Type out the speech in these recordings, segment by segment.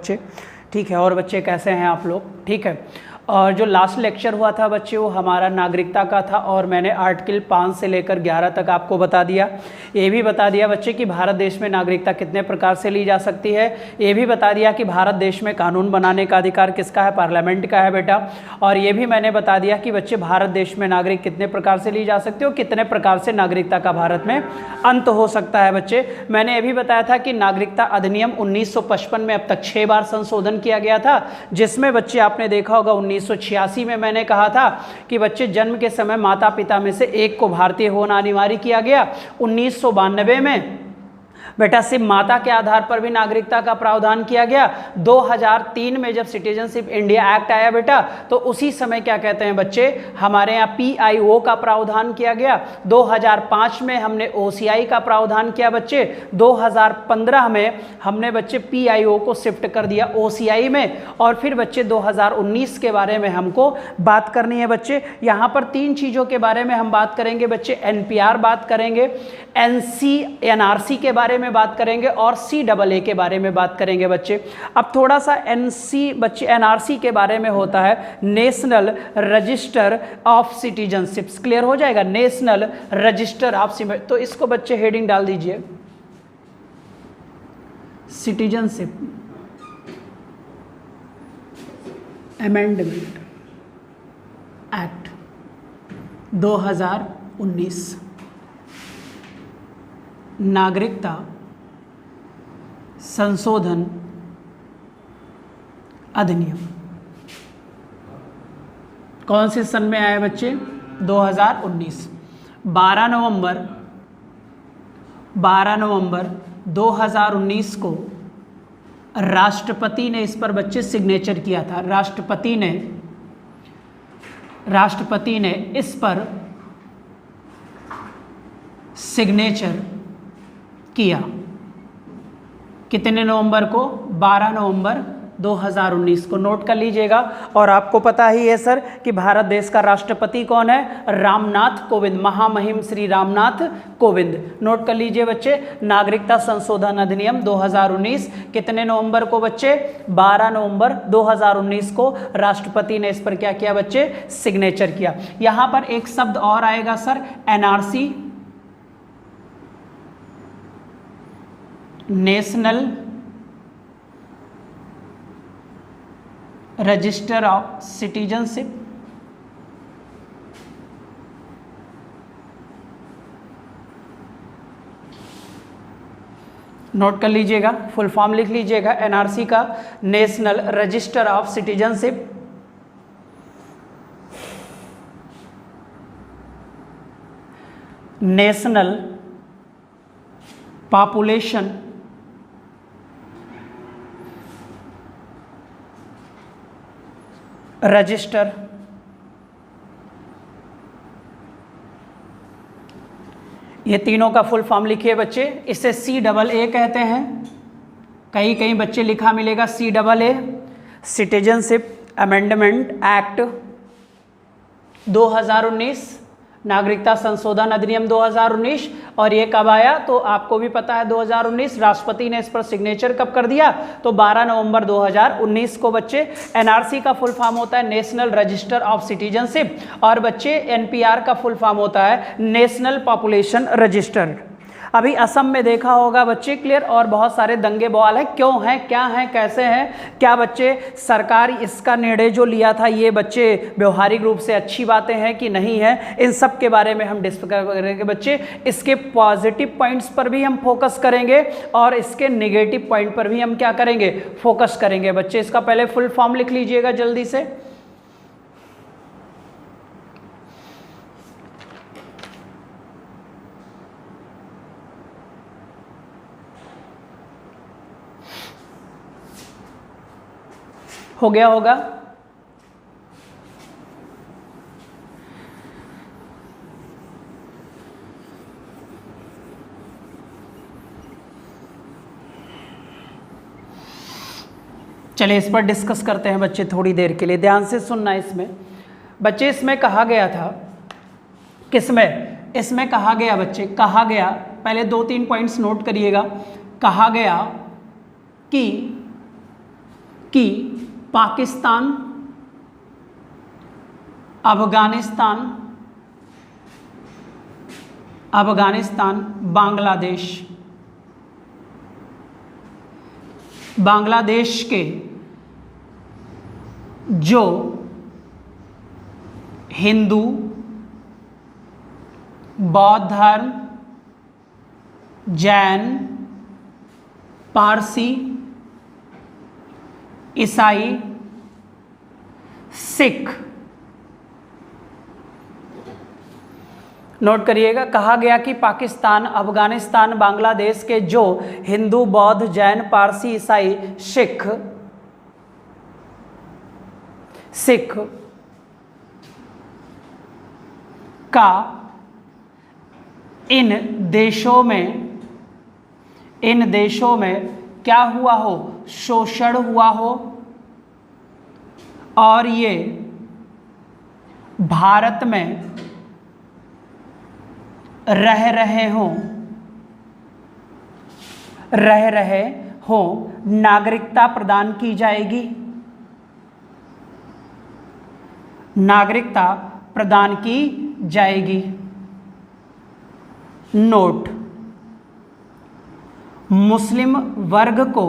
बच्चे, ठीक है। और बच्चे कैसे हैं आप लोग, ठीक है। और जो लास्ट लेक्चर हुआ था बच्चे वो हमारा नागरिकता का था और मैंने आर्टिकल 5 से लेकर 11 तक आपको बता दिया। ये भी बता दिया बच्चे कि भारत देश में नागरिकता कितने प्रकार से ली जा सकती है। ये भी बता दिया कि भारत देश में कानून बनाने का अधिकार किसका है, पार्लियामेंट का है बेटा। और ये भी मैंने बता दिया कि बच्चे भारत देश में नागरिक कितने प्रकार से ली जा सकती है और कितने प्रकार से नागरिकता का भारत में अंत हो सकता है बच्चे। मैंने ये भी बताया था कि नागरिकता अधिनियम 1955 में अब तक 6 बार संशोधन किया गया था, जिसमें बच्चे आपने देखा होगा 1986 में मैंने कहा था कि बच्चे जन्म के समय माता पिता में से एक को भारतीय होना अनिवार्य किया गया। 1992 में बेटा सिर्फ माता के आधार पर भी नागरिकता का प्रावधान किया गया। 2003 में जब सिटीजनशिप इंडिया एक्ट आया बेटा, तो उसी समय क्या कहते हैं बच्चे, हमारे यहाँ PIO का प्रावधान किया गया। 2005 में हमने OCI का प्रावधान किया बच्चे। 2015 में हमने बच्चे PIO को शिफ्ट कर दिया OCI में। और फिर बच्चे 2019 के बारे में हमको बात करनी है बच्चे। यहाँ पर 3 चीज़ों के बारे में हम बात करेंगे बच्चे। NPR बात करेंगे, NRC के बारे में बात करेंगे और CAA के बारे में बात करेंगे बच्चे। अब थोड़ा सा NRC के बारे में होता है national register of citizenships. Clear हो जाएगा, नेशनल रजिस्टर ऑफ, तो इसको बच्चे हेडिंग डाल दीजिए सिटीजनशिप अमेंडमेंट एक्ट 2019, नागरिकता संशोधन अधिनियम। कौन से सन में आया बच्चे, 2019। 12 नवंबर 2019 को राष्ट्रपति ने इस पर बच्चे सिग्नेचर किया था। राष्ट्रपति ने इस पर सिग्नेचर किया। कितने नवंबर को, 12 नवंबर 2019 को। नोट कर लीजिएगा। और आपको पता ही है सर कि भारत देश का राष्ट्रपति कौन है, रामनाथ कोविंद, महामहिम श्री रामनाथ कोविंद। नोट कर लीजिए बच्चे, नागरिकता संशोधन अधिनियम 2019 कितने नवंबर को बच्चे, 12 नवंबर 2019 को राष्ट्रपति ने इस पर क्या किया बच्चे, सिग्नेचर किया। यहाँ पर एक शब्द और आएगा sir, NRC, national register of citizenship. Note कर लीजिएगा, फुल फॉर्म लिख लीजिएगा NRC का, national register of citizenship. National population register. ये तीनों का फुल फॉर्म लिखिए बच्चे। इसे CAA कहते हैं, कहीं बच्चे लिखा मिलेगा CAA, सिटीजनशिप अमेंडमेंट एक्ट 2019, नागरिकता संशोधन अधिनियम 2019। और ये कब आया तो आपको भी पता है 2019। राष्ट्रपति ने इस पर सिग्नेचर कब कर दिया, तो 12 नवंबर 2019 को बच्चे। NRC का फुल फॉर्म होता है नेशनल रजिस्टर ऑफ सिटीजनशिप, और बच्चे NPR का फुल फॉर्म होता है नेशनल पॉपुलेशन रजिस्टर। अभी असम में देखा होगा बच्चे, क्लियर, और बहुत सारे दंगे बवाल हैं, क्यों हैं, क्या हैं, कैसे हैं, क्या बच्चे सरकार इसका निर्णय जो लिया था ये बच्चे व्यवहारिक रूप से अच्छी बातें हैं कि नहीं है, इन सब के बारे में हम डिस्कस करेंगे बच्चे। इसके पॉजिटिव पॉइंट्स पर भी हम फोकस करेंगे और इसके नेगेटिव पॉइंट पर भी हम क्या करेंगे, फोकस करेंगे बच्चे। इसका पहले फुल फॉर्म लिख लीजिएगा जल्दी से। हो गया होगा, चलिए इस पर डिस्कस करते हैं बच्चे थोड़ी देर के लिए। ध्यान से सुनना इसमें बच्चे। इसमें कहा गया था, किसमें, इसमें कहा गया बच्चे, कहा गया, पहले 2-3 पॉइंट्स नोट करिएगा। कहा गया कि कि पाकिस्तान, अफगानिस्तान, बांग्लादेश के जो हिंदू, बौद्ध धर्म, जैन, पारसी, ईसाई, सिख, नोट करिएगा, कहा गया कि पाकिस्तान, अफगानिस्तान, बांग्लादेश के जो हिंदू, बौद्ध, जैन, पारसी, ईसाई, सिख का इन देशों में क्या हुआ हो, शोषण हुआ हो, और ये भारत में रह रहे हो, नागरिकता प्रदान की जाएगी, नागरिकता प्रदान की जाएगी। नोट, मुस्लिम वर्ग को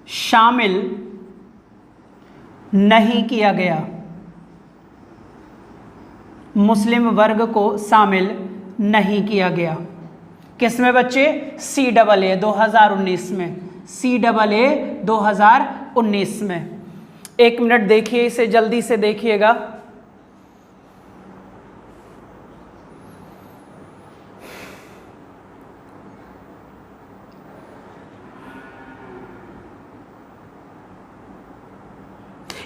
शामिल नहीं किया गया, मुस्लिम वर्ग को शामिल नहीं किया गया। किसमें बच्चे? CAA 2019 में, CAA 2019 में। 1 मिनट देखिए, इसे जल्दी से देखिएगा।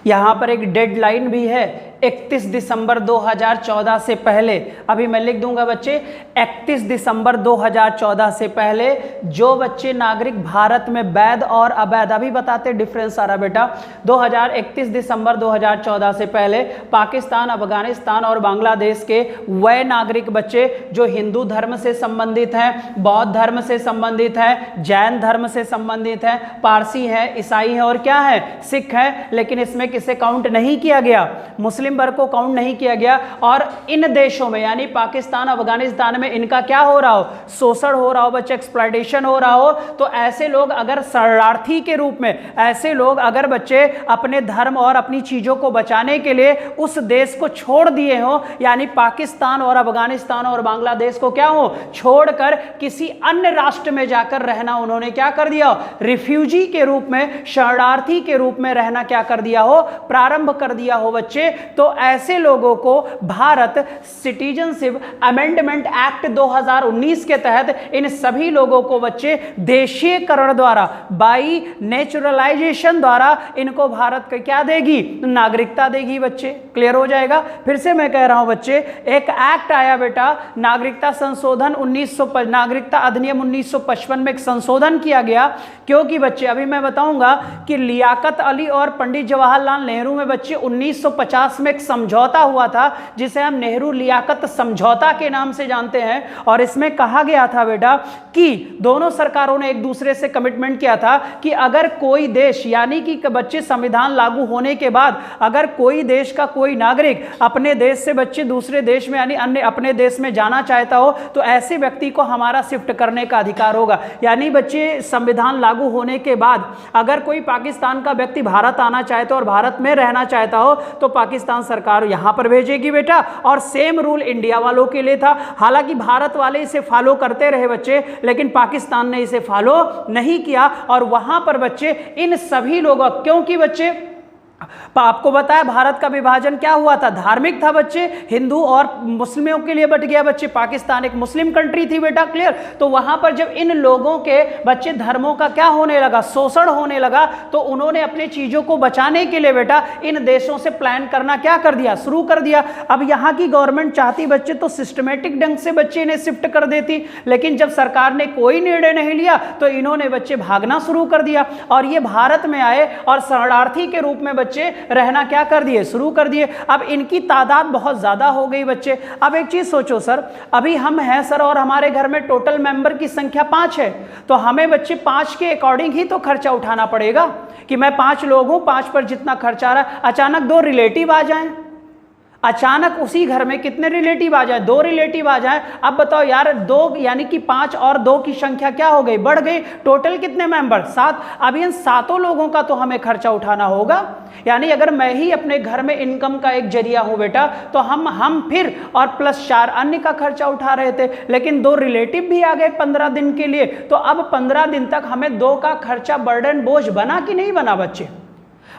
यहाँ पर एक डेडलाइन भी है, 31 दिसंबर 2014 से पहले, अभी मैं लिख दूंगा बच्चे, 31 दिसंबर 2014 से पहले जो बच्चे नागरिक भारत में वैध और अवैध, अभी बताते डिफरेंस आ रहा बेटा, 31 दिसंबर 2014 से पहले पाकिस्तान, अफगानिस्तान और बांग्लादेश के वह नागरिक बच्चे जो हिंदू धर्म से संबंधित हैं, बौद्ध धर्म से संबंधित हैं, जैन धर्म से संबंधित हैं, पारसी है, ईसाई है और क्या है, सिख है, लेकिन इसमें किसे काउंट नहीं किया गया, मुस्लिम वर्ग को काउंट नहीं किया गया। और इन देशों में यानी पाकिस्तान, अफगानिस्तान में इनका क्या हो रहा हो, शोषण हो रहा हो बच्चे, एक्सप्लॉयटेशन हो रहा हो, तो ऐसे लोग अगर शरणार्थी के रूप में, ऐसे लोग अगर बच्चे अपने धर्म और अपनी चीजों को बचाने के लिए उस देश को छोड़ दिए हो, यानी पाकिस्तान और अफगानिस्तान और बांग्लादेश को क्या हो, छोड़कर किसी अन्य राष्ट्र में जाकर रहना उन्होंने क्या कर दिया, रिफ्यूजी के रूप में, शरणार्थी के रूप में रहना क्या कर दिया हो, प्रारंभ कर दिया हो बच्चे, तो ऐसे लोगों को भारत सिटीजनशिप अमेंडमेंट एक्ट 2019 के तहत इन सभी लोगों को बच्चे देशीयकरण द्वारा, बाई नेचुरलाइजेशन द्वारा इनको भारत का क्या देगी, नागरिकता देगी बच्चे। क्लियर हो जाएगा। फिर से मैं कह रहा हूं बच्चे, एक एक्ट आया बेटा, नागरिकता संशोधन 1900, नागरिकता अधिनियम 1955 में एक संशोधन किया गया, क्योंकि बच्चे अभी मैं बताऊंगा कि लियाकत अली और पंडित जवाहरलाल नेहरू में बच्चे 1950 में एक समझौता हुआ था जिसे हम नेहरू लियाकत समझौता के नाम से जानते हैं। और इसमें कहा गया था बेटा कि दोनों सरकारों ने एक दूसरे से कमिटमेंट किया था कि अगर कोई देश, यानी कि बच्चे संविधान लागू होने के बाद अगर कोई देश का कोई नागरिक अपने देश से बच्चे दूसरे देश में यानी अन्य अपने देश में जाना चाहता हो तो ऐसे व्यक्ति को हमारा शिफ्ट करने का अधिकार होगा। यानी बच्चे संविधान लागू होने के बाद अगर कोई पाकिस्तान का व्यक्ति भारत आना चाहता हो और भारत में रहना चाहता हो तो पाकिस्तान सरकार यहां पर भेजेगी बेटा। और सेम रूल इंडिया वालों के लिए था। हालांकि भारत वाले इसे फॉलो करते रहे बच्चे, लेकिन पाकिस्तान ने इसे फॉलो नहीं किया। और वहां पर बच्चे इन सभी लोगों, क्योंकि बच्चे आपको बताया भारत का विभाजन क्या हुआ था, धार्मिक था बच्चे, हिंदू और मुस्लिमों के लिए बट गया बच्चे। पाकिस्तान एक मुस्लिम कंट्री थी बेटा। क्लियर। तो वहां पर जब इन लोगों के बच्चे धर्मों का क्या होने लगा, शोषण होने लगा, तो उन्होंने अपने चीजों को बचाने के लिए बेटा इन देशों से प्लान करना क्या कर दिया, शुरू कर दिया। अब यहां की गवर्नमेंट चाहती बच्चे तो सिस्टमेटिक ढंग से बच्चे इन्हें शिफ्ट कर देती, लेकिन जब सरकार ने कोई निर्णय नहीं लिया तो इन्होंने बच्चे भागना शुरू कर दिया और ये भारत में आए और शरणार्थी के रूप में बच्चे बच्चे रहना क्या कर दिए, शुरू कर दिए। अब इनकी तादाद बहुत ज़्यादा हो गई बच्चे। अब एक चीज़ सोचो सर, अभी हम हैं सर और हमारे घर में टोटल मेंबर की संख्या 5 है, तो हमें बच्चे 5 के अकॉर्डिंग ही तो खर्चा उठाना पड़ेगा कि मैं 5 लोग हूँ, 5 पर जितना खर्चा आ रहा है। अचानक 2 रिलेटिव आ जाएं, अचानक उसी घर में कितने रिलेटिव आ जाए, 2 रिलेटिव आ जाए। अब बताओ यार, 2 यानी कि 5 और 2 की संख्या क्या हो गई, बढ़ गई। टोटल कितने मेंबर, 7। अब इन 7 लोगों का तो हमें खर्चा उठाना होगा। यानी अगर मैं ही अपने घर में इनकम का एक जरिया हूं बेटा, तो हम फिर और प्लस 4 अन्य का खर्चा उठा रहे थे, लेकिन 2 रिलेटिव भी आ गए 15 दिन के लिए। तो अब 15 दिन तक हमें 2 का खर्चा बर्डन बोझ बना कि नहीं बना बच्चे।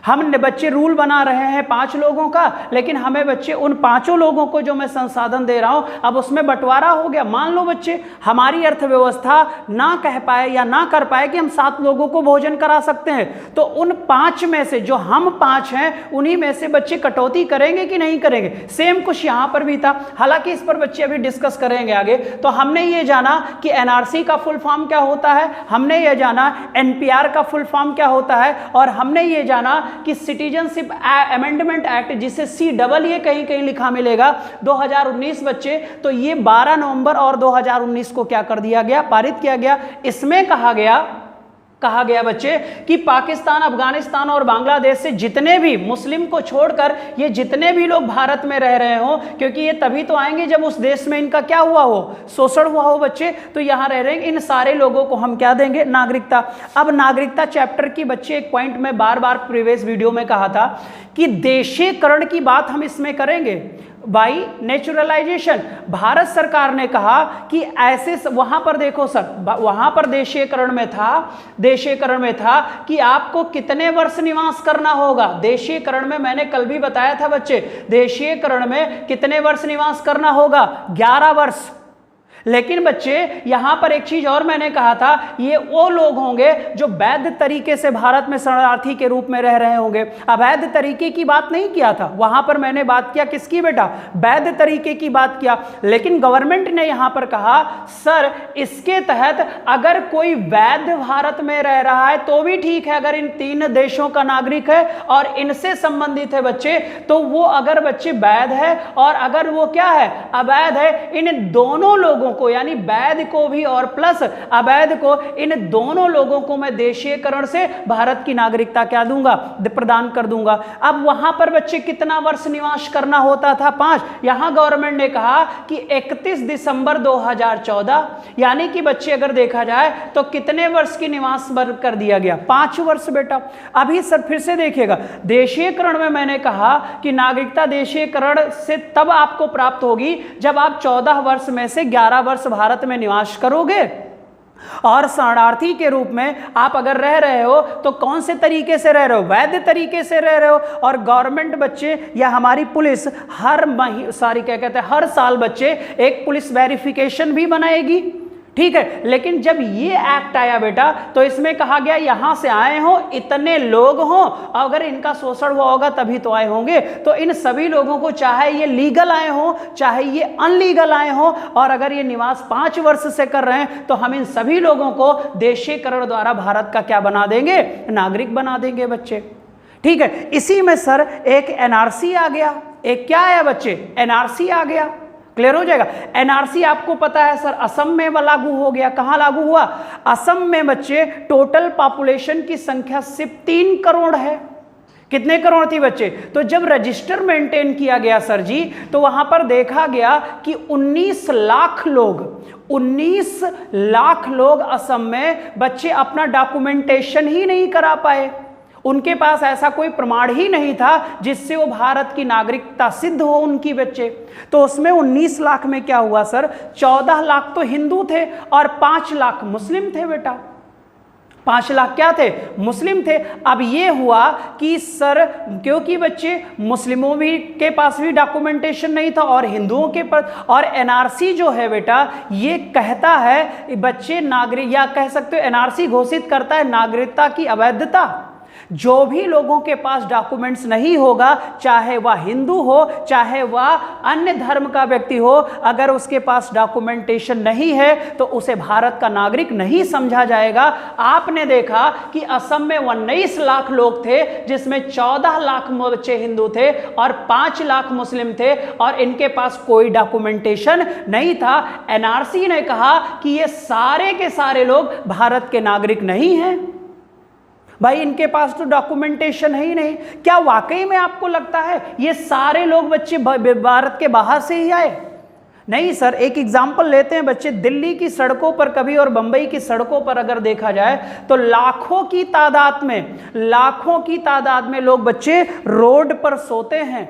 हम बच्चे रूल बना रहे हैं 5 लोगों का, लेकिन हमें बच्चे उन 5 लोगों को जो मैं संसाधन दे रहा हूं, अब उसमें बंटवारा हो गया। मान लो बच्चे हमारी अर्थव्यवस्था ना कह पाए या ना कर पाए कि हम 7 लोगों को भोजन करा सकते हैं, तो उन 5 में से जो हम 5 हैं उन्हीं में से बच्चे कटौती करेंगे कि नहीं करेंगे। सेम कुछ यहां पर भी था, हालांकि इस पर बच्चे अभी डिस्कस करेंगे आगे। तो हमने ये जाना कि एनआरसी का फुल फॉर्म क्या होता है, हमने ये जाना एनपीआर का फुल फॉर्म क्या होता है, और हमने ये जाना कि सिटीजनशिप अमेंडमेंट एक्ट, जिसे CEE कहीं कहीं लिखा मिलेगा, 2019 बच्चे। तो ये 12 नवंबर और 2019 को क्या कर दिया गया, पारित किया गया। इसमें कहा गया बच्चे कि पाकिस्तान, अफगानिस्तान और बांग्लादेश से जितने भी मुस्लिम को छोड़कर ये जितने भी लोग भारत में रह रहे हो, क्योंकि ये तभी तो आएंगे जब उस देश में इनका क्या हुआ हो, शोषण हुआ हो बच्चे, तो यहाँ रह रहे हैं, इन सारे लोगों को हम क्या देंगे, नागरिकता। अब नागरिकता चैप्टर की बच्चे एक पॉइंट में बार बार प्रीवियस वीडियो में कहा था कि देशीकरण की बात हम इसमें करेंगे बाई नेचुरलाइजेशन। भारत सरकार ने कहा कि ऐसे, वहां पर देखो सर, वहां पर देशीकरण में था कि आपको कितने वर्ष निवास करना होगा। देशीकरण में मैंने कल भी बताया था बच्चे, देशीकरण में कितने वर्ष निवास करना होगा, 11 वर्ष। लेकिन बच्चे यहां पर एक चीज और मैंने कहा था, ये वो लोग होंगे जो वैध तरीके से भारत में शरणार्थी के रूप में रह रहे होंगे। अवैध तरीके की बात नहीं किया था, वहां पर मैंने बात किया किसकी बेटा, वैध तरीके की बात किया। लेकिन गवर्नमेंट ने यहां पर कहा सर इसके तहत अगर कोई वैध भारत में रह रहा है तो भी ठीक है, अगर इन 3 देशों का नागरिक है और इनसे संबंधित है बच्चे, तो वो अगर बच्चे वैध है और अगर वो क्या है, अवैध है, इन दोनों लोगों को, यानी वैध को भी और प्लस अवैध को, इन दोनों लोगों को मैं देशीकरण से भारत की नागरिकता क्या दूंगा, प्रदान कर दूंगा। अब वहां पर बच्चे कितना वर्ष निवास करना होता था, 5। यहां गवर्नमेंट ने कहा कि 31 दिसंबर 2014, यानी कि बच्चे अगर देखा जाए तो कितने वर्ष की निवास कर दिया गया, 5 वर्ष बेटा। अभी सर फिर से देखिएगा, देशीकरण में मैंने कहा कि नागरिकता देशीकरण से तब आपको प्राप्त होगी जब आप 14 वर्ष में से 11 वर्ष भारत में निवास करोगे, और शरणार्थी के रूप में आप अगर रह रहे हो तो कौन से तरीके से रह रहे हो, वैध तरीके से रह रहे हो। और गवर्नमेंट बच्चे या हमारी पुलिस हर साल बच्चे एक पुलिस वेरिफिकेशन भी बनाएगी, ठीक है। लेकिन जब ये एक्ट आया बेटा, तो इसमें कहा गया यहां से आए हो, इतने लोग हो, अगर इनका शोषण हुआ होगा तभी तो आए होंगे, तो इन सभी लोगों को, चाहे ये लीगल आए हो चाहे ये अनलीगल आए हो, और अगर ये निवास 5 वर्ष से कर रहे हैं, तो हम इन सभी लोगों को देशीकरण द्वारा भारत का क्या बना देंगे, नागरिक बना देंगे बच्चे, ठीक है। इसी में सर एक एनआरसी आ गया, एक क्या आया बच्चे, एनआरसी आ गया। क्लियर हो जाएगा। एनआरसी आपको पता है सर असम में लागू हो गया। कहां लागू हुआ, असम में बच्चे टोटल पॉपुलेशन की संख्या सिर्फ 3 करोड़ है। कितने करोड़ थी बच्चे, तो जब रजिस्टर मेंटेन किया गया सर जी, तो वहां पर देखा गया कि 19 लाख लोग असम में बच्चे अपना डॉक्यूमेंटेशन ही नहीं करा पाए। उनके पास ऐसा कोई प्रमाण ही नहीं था जिससे वो भारत की नागरिकता सिद्ध हो उनकी बच्चे। तो उसमें 19 लाख में क्या हुआ सर, 14 लाख तो हिंदू थे और 5 लाख मुस्लिम थे बेटा। 5 लाख क्या थे, मुस्लिम थे। अब ये हुआ कि सर क्योंकि बच्चे मुस्लिमों भी के पास भी डॉक्यूमेंटेशन नहीं था और हिंदुओं के पास, और एनआरसी जो है बेटा ये कहता है बच्चे नागरिक, या कह सकते हो एनआरसी घोषित करता है नागरिकता की अवैधता। जो भी लोगों के पास डॉक्यूमेंट्स नहीं होगा, चाहे वह हिंदू हो चाहे वह अन्य धर्म का व्यक्ति हो, अगर उसके पास डॉक्यूमेंटेशन नहीं है तो उसे भारत का नागरिक नहीं समझा जाएगा। आपने देखा कि असम में 19 लाख लोग थे, जिसमें 14 लाख बच्चे हिंदू थे और 5 लाख मुस्लिम थे, और इनके पास कोई डॉक्यूमेंटेशन नहीं था। एनआरसी ने कहा कि ये सारे के सारे लोग भारत के नागरिक नहीं हैं। भाई इनके पास तो डॉक्यूमेंटेशन है ही नहीं। क्या वाकई में आपको लगता है ये सारे लोग बच्चे भारत के बाहर से ही आए? नहीं सर। एक एग्जाम्पल लेते हैं बच्चे, दिल्ली की सड़कों पर कभी और बंबई की सड़कों पर अगर देखा जाए तो लाखों की तादाद में लोग बच्चे रोड पर सोते हैं।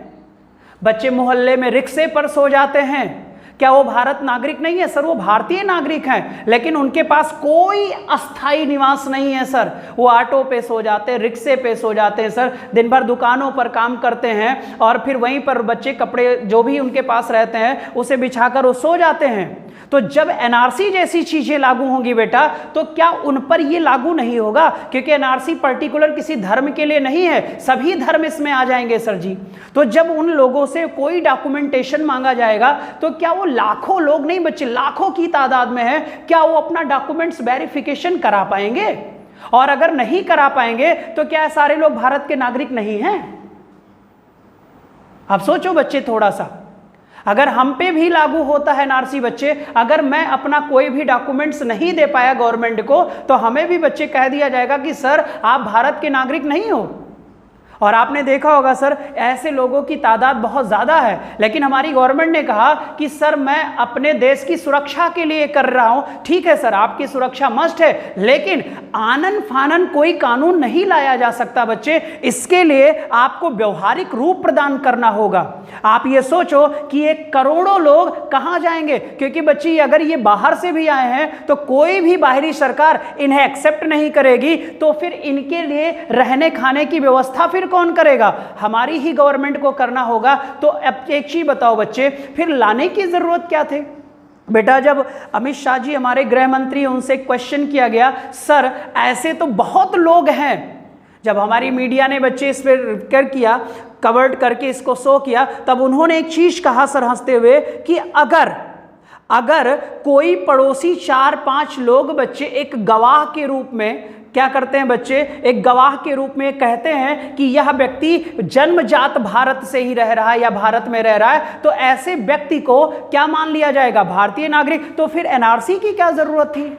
बच्चे मोहल्ले में रिक्शे पर सो जाते हैं। क्या वो भारत नागरिक नहीं है? सर वो भारतीय नागरिक हैं, लेकिन उनके पास कोई अस्थायी निवास नहीं है सर। वो ऑटो पे सो जाते हैं, रिक्शे पे सो जाते हैं सर, दिन भर दुकानों पर काम करते हैं और फिर वहीं पर बच्चे कपड़े जो भी उनके पास रहते हैं उसे बिछाकर वो सो जाते हैं। तो जब एनआरसी जैसी चीजें लागू होंगी बेटा, तो क्या उन पर ये लागू नहीं होगा? क्योंकि एनआरसी पर्टिकुलर किसी धर्म के लिए नहीं है, सभी धर्म इसमें आ जाएंगे सर जी। तो जब उन लोगों से कोई डॉक्यूमेंटेशन मांगा जाएगा तो क्या वो लाखों लोग नहीं बच्चे, लाखों की तादाद में है, क्या वो अपना डॉक्यूमेंट्स वेरिफिकेशन करा पाएंगे? और अगर नहीं करा पाएंगे तो क्या सारे लोग भारत के नागरिक नहीं हैं? आप सोचो बच्चे थोड़ा सा। अगर हम पे भी लागू होता है एनआरसी बच्चे, अगर मैं अपना कोई भी डॉक्यूमेंट्स नहीं दे पाया गवर्नमेंट को, तो हमें भी बच्चे कह दिया जाएगा कि सर आप भारत के नागरिक नहीं हो। और आपने देखा होगा सर, ऐसे लोगों की तादाद बहुत ज़्यादा है, लेकिन हमारी गवर्नमेंट ने कहा कि सर मैं अपने देश की सुरक्षा के लिए कर रहा हूं। ठीक है सर, आपकी सुरक्षा मस्ट है, लेकिन आनन फानन कोई कानून नहीं लाया जा सकता बच्चे। इसके लिए आपको व्यवहारिक रूप प्रदान करना होगा। आप ये सोचो कि ये करोड़ों लोग कहाँ जाएंगे, क्योंकि बच्चे अगर ये बाहर से भी आए हैं तो कोई भी बाहरी सरकार इन्हें एक्सेप्ट नहीं करेगी, तो फिर इनके लिए रहने खाने की व्यवस्था फिर कौन करेगा? हमारी ही गवर्नमेंट को करना होगा। तो अब एक चीज बताओ बच्चे, फिर लाने की जरूरत क्या थी? बेटा जब अमित शाह जी हमारे गृह मंत्री, उनसे क्वेश्चन किया गया, सर ऐसे तो बहुत लोग हैं, जब हमारी मीडिया ने बच्चे इस पर किया, कवर्ड करके इसको शो किया, तब उन्होंने एक चीज कहा सर हंसते हुए कि अगर कोई पड़ोसी 4-5 लोग बच्चे एक गवाह के रूप में क्या करते हैं बच्चे, एक गवाह के रूप में कहते हैं कि यह व्यक्ति जन्मजात भारत से ही रह रहा है या भारत में रह रहा है, तो ऐसे व्यक्ति को क्या मान लिया जाएगा? भारतीय नागरिक। तो फिर एनआरसी की क्या जरूरत थी?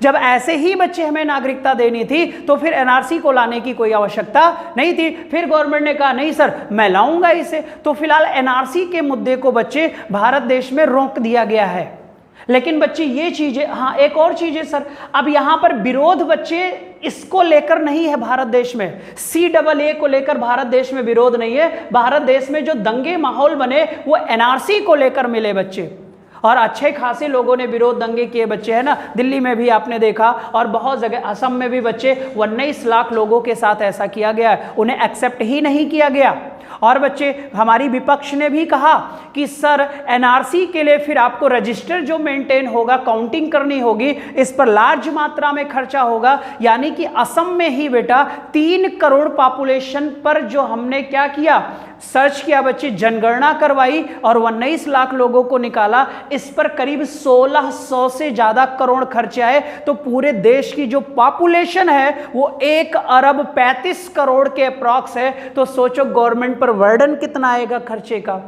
जब ऐसे ही बच्चे हमें नागरिकता देनी थी तो फिर एनआरसी को लाने की कोई आवश्यकता नहीं थी। फिर गवर्नमेंट ने कहा नहीं सर मैं लाऊंगा इसे। तो फिलहाल एनआरसी के मुद्दे को बच्चे भारत देश में रोक दिया गया है। लेकिन बच्चे ये चीजें, हाँ एक और चीज है सर, अब यहां पर विरोध बच्चे इसको लेकर नहीं है भारत देश में, CAA को लेकर भारत देश में विरोध नहीं है। भारत देश में जो दंगे माहौल बने वो एनआरसी को लेकर मिले बच्चे, और अच्छे खासे लोगों ने विरोध दंगे किए बच्चे, है ना। दिल्ली में भी आपने देखा और बहुत जगह, असम में भी बच्चे 19 लाख लोगों के साथ ऐसा किया गया, उन्हें एक्सेप्ट ही नहीं किया गया। और बच्चे हमारी विपक्ष ने भी कहा कि सर एनआरसी के लिए फिर आपको रजिस्टर जो मेंटेन होगा, काउंटिंग करनी होगी, इस पर लार्ज मात्रा में खर्चा होगा। यानी कि असम में ही बेटा 3 करोड़ पॉपुलेशन पर जो हमने क्या किया, सर्च किया बच्चे, जनगणना करवाई और 19 लाख लोगों को निकाला, इस पर करीब 1600 से ज्यादा करोड़ खर्चे आए। तो पूरे देश की जो पॉपुलेशन है वो 1 अरब 35 करोड़ के अप्रॉक्स है। तो सोचो गवर्नमेंट पर बर्डन कितना आएगा खर्चे का।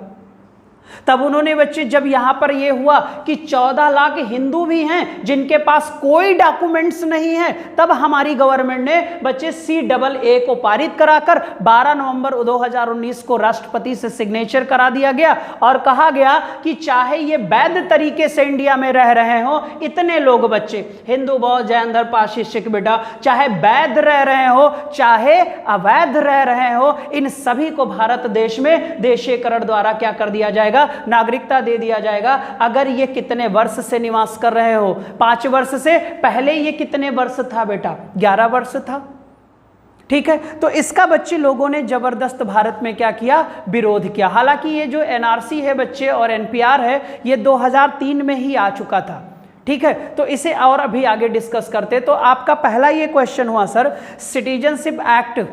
तब उन्होंने बच्चे, जब यहां पर यह हुआ कि 14 लाख हिंदू भी हैं जिनके पास कोई डॉक्यूमेंट्स नहीं है, तब हमारी गवर्नमेंट ने बच्चे CAA को पारित कराकर 12 नवंबर 2019 को राष्ट्रपति से सिग्नेचर करा दिया गया और कहा गया कि चाहे ये वैध तरीके से इंडिया में रह रहे हो, इतने लोग बच्चे हिंदू, बौद्ध, जैन, धर्म, पारसी, सिख बेटा, चाहे वैध रह रहे हो चाहे अवैध रह रहे हो, इन सभी को भारत देश में देशीकरण द्वारा क्या कर दिया जाएगा, नागरिकता दे दिया जाएगा। अगर ये कितने वर्ष से निवास कर रहे हो, 5 वर्ष से, पहले ये कितने वर्ष था बेटा, 11 वर्ष था। ठीक है, तो इसका बच्चे लोगों ने जबरदस्त भारत में क्या किया, विरोध किया। हालांकि ये जो एनआरसी है बच्चे और एनपीआर है, ये 2003 में ही आ चुका था। ठीक है, तो इसे और अभी आगे डिस्कस करते। तो आपका पहला ये क्वेश्चन हुआ सर, सिटीजनशिप एक्ट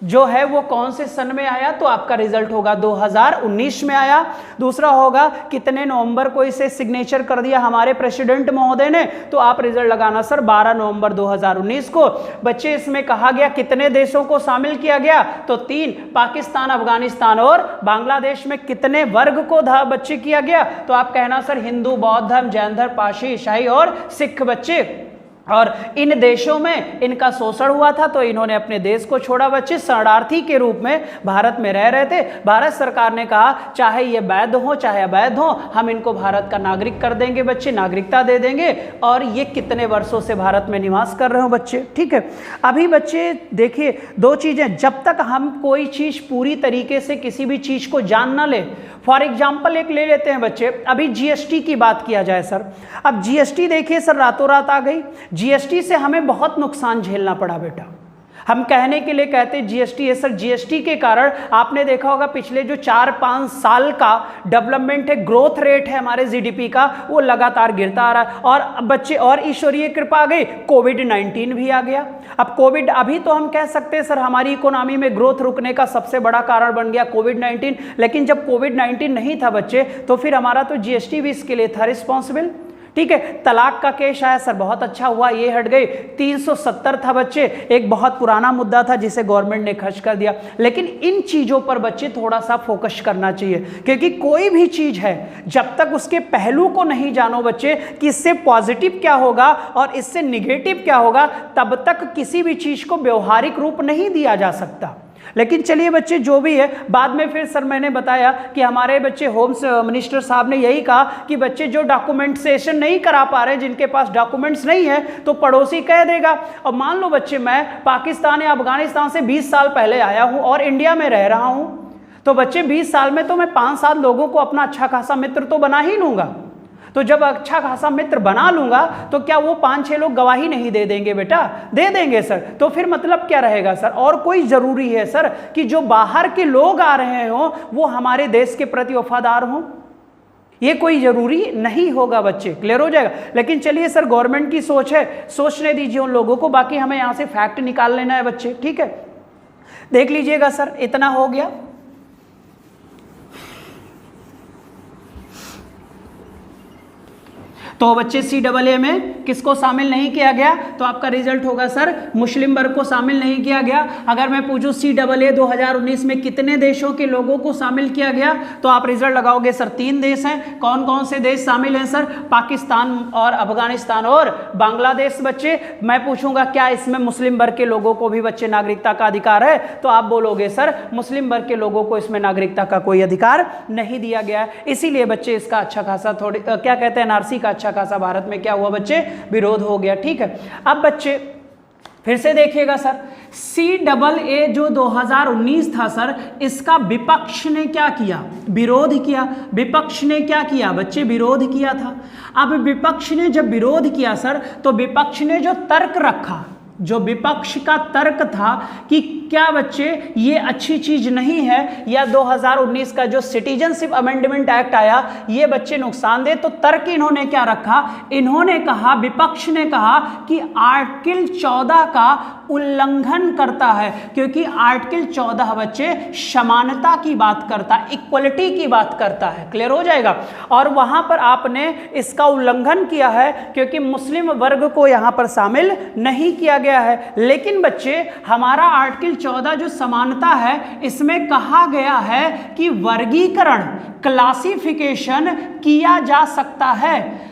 जो है वो कौन से सन में आया, तो आपका रिजल्ट होगा 2019 में आया। दूसरा होगा कितने नवंबर को इसे सिग्नेचर कर दिया हमारे प्रेसिडेंट महोदय ने, तो आप रिजल्ट लगाना सर 12 नवंबर 2019 को। बच्चे इसमें कहा गया कितने देशों को शामिल किया गया, तो 3, पाकिस्तान, अफगानिस्तान और बांग्लादेश में कितने वर्ग को बच्चे किया गया, तो आप कहना सर हिंदू, बौद्ध धर्म, जैन धर्म, पारसी, ईसाई और सिख बच्चे। और इन देशों में इनका शोषण हुआ था तो इन्होंने अपने देश को छोड़ा। बच्चे शरणार्थी के रूप में भारत में रह रहे थे। भारत सरकार ने कहा चाहे ये वैध हो चाहे अवैध हो, हम इनको भारत का नागरिक कर देंगे बच्चे, नागरिकता दे देंगे। और ये कितने वर्षों से भारत में निवास कर रहे हो बच्चे, ठीक है। अभी बच्चे देखिए 2 चीज़ें, जब तक हम कोई चीज़ पूरी तरीके से किसी भी चीज़ को जान ना ले, फॉर एग्जाम्पल एक ले लेते हैं बच्चे, अभी जीएसटी की बात किया जाए सर। अब जीएसटी देखिए सर रातों रात आ गई। जीएसटी से हमें बहुत नुकसान झेलना पड़ा बेटा। हम कहने के लिए कहते हैं जीएसटी है सर, जीएसटी के कारण आपने देखा होगा पिछले जो 4-5 साल का डेवलपमेंट है, ग्रोथ रेट है हमारे जीडीपी का, वो लगातार गिरता आ रहा है। और बच्चे और ईश्वरीय कृपा आ गई, कोविड-19 भी आ गया। अब कोविड, अभी तो हम कह सकते हैं सर हमारी इकोनॉमी में ग्रोथ रुकने का सबसे बड़ा कारण बन गया कोविड-19, लेकिन जब कोविड-19 नहीं था बच्चे तो फिर हमारा तो जीएसटी भी इसके लिए था रिस्पॉन्सिबल, ठीक है। तलाक का केस आया सर, बहुत अच्छा हुआ ये हट गई। 370 था बच्चे, एक बहुत पुराना मुद्दा था जिसे गवर्नमेंट ने खर्च कर दिया। लेकिन इन चीज़ों पर बच्चे थोड़ा सा फोकस करना चाहिए, क्योंकि कोई भी चीज़ है जब तक उसके पहलू को नहीं जानो बच्चे कि इससे पॉजिटिव क्या होगा और इससे निगेटिव क्या होगा, तब तक किसी भी चीज़ को व्यवहारिक रूप नहीं दिया जा सकता। लेकिन चलिए बच्चे जो भी है, बाद में फिर सर मैंने बताया कि हमारे बच्चे होम मिनिस्टर साहब ने यही कहा कि बच्चे जो डॉक्यूमेंटेशन नहीं करा पा रहे, जिनके पास डॉक्यूमेंट्स नहीं है, तो पड़ोसी कह देगा। और मान लो बच्चे मैं पाकिस्तान या अफगानिस्तान से 20 साल पहले आया हूं और इंडिया में रह रहा हूं, तो बच्चे 20 साल में तो मैं 5-7 लोगों को अपना अच्छा खासा मित्र तो बना ही लूंगा। तो जब अच्छा खासा मित्र बना लूंगा तो क्या वो 5-6 लोग गवाही नहीं दे देंगे बेटा? दे देंगे सर। तो फिर मतलब क्या रहेगा सर? और कोई जरूरी है सर कि जो बाहर के लोग आ रहे हो वो हमारे देश के प्रति वफादार हों? ये कोई जरूरी नहीं होगा बच्चे, क्लियर हो जाएगा। लेकिन चलिए सर गवर्नमेंट की सोच है, सोचने दीजिए उन लोगों को, बाकी हमें यहाँ से फैक्ट निकाल लेना है बच्चे, ठीक है। देख लीजिएगा सर, इतना हो गया। तो बच्चे CAA में किसको शामिल नहीं किया गया, तो आपका रिजल्ट होगा सर मुस्लिम वर्ग को शामिल नहीं किया गया। अगर मैं पूछूं CAA 2019 में कितने देशों के लोगों को शामिल किया गया, तो आप रिजल्ट लगाओगे सर 3 देश हैं। कौन कौन से देश शामिल हैं सर? पाकिस्तान और अफगानिस्तान और बांग्लादेश। बच्चे मैं पूछूंगा क्या इसमें मुस्लिम वर्ग के लोगों को भी बच्चे नागरिकता का अधिकार है, तो आप बोलोगे सर मुस्लिम वर्ग के लोगों को इसमें नागरिकता का कोई अधिकार नहीं दिया गया है। इसीलिए बच्चे इसका अच्छा खासा थोड़ी क्या कहते हैं NRC का अच्छा खासा भारत में क्या हुआ बच्चे, विरोध हो गया, ठीक है। अब बच्चे फिर से देखिएगा सर, CAA जो 2019 था सर, इसका विपक्ष ने क्या किया? विरोध किया। विपक्ष ने क्या किया बच्चे? विरोध किया था। अब विपक्ष ने जब विरोध किया सर, तो विपक्ष ने जो तर्क रखा, जो विपक्ष का तर्क था कि क्या बच्चे ये अच्छी चीज नहीं है, या 2019 का जो सिटीजनशिप अमेंडमेंट एक्ट आया ये बच्चे नुकसानदेह, तो तर्क इन्होंने क्या रखा? इन्होंने कहा, विपक्ष ने कहा कि आर्टिकल 14 का उल्लंघन करता है, क्योंकि आर्टिकल 14 बच्चे समानता की बात करता है, इक्वलिटी की बात करता है, क्लियर हो जाएगा। और वहां पर आपने इसका उल्लंघन किया है क्योंकि मुस्लिम वर्ग को यहां पर शामिल नहीं किया गया है। लेकिन बच्चे हमारा आर्टिकल 14 जो समानता है, इसमें कहा गया है कि वर्गीकरण, क्लासिफिकेशन किया जा सकता है,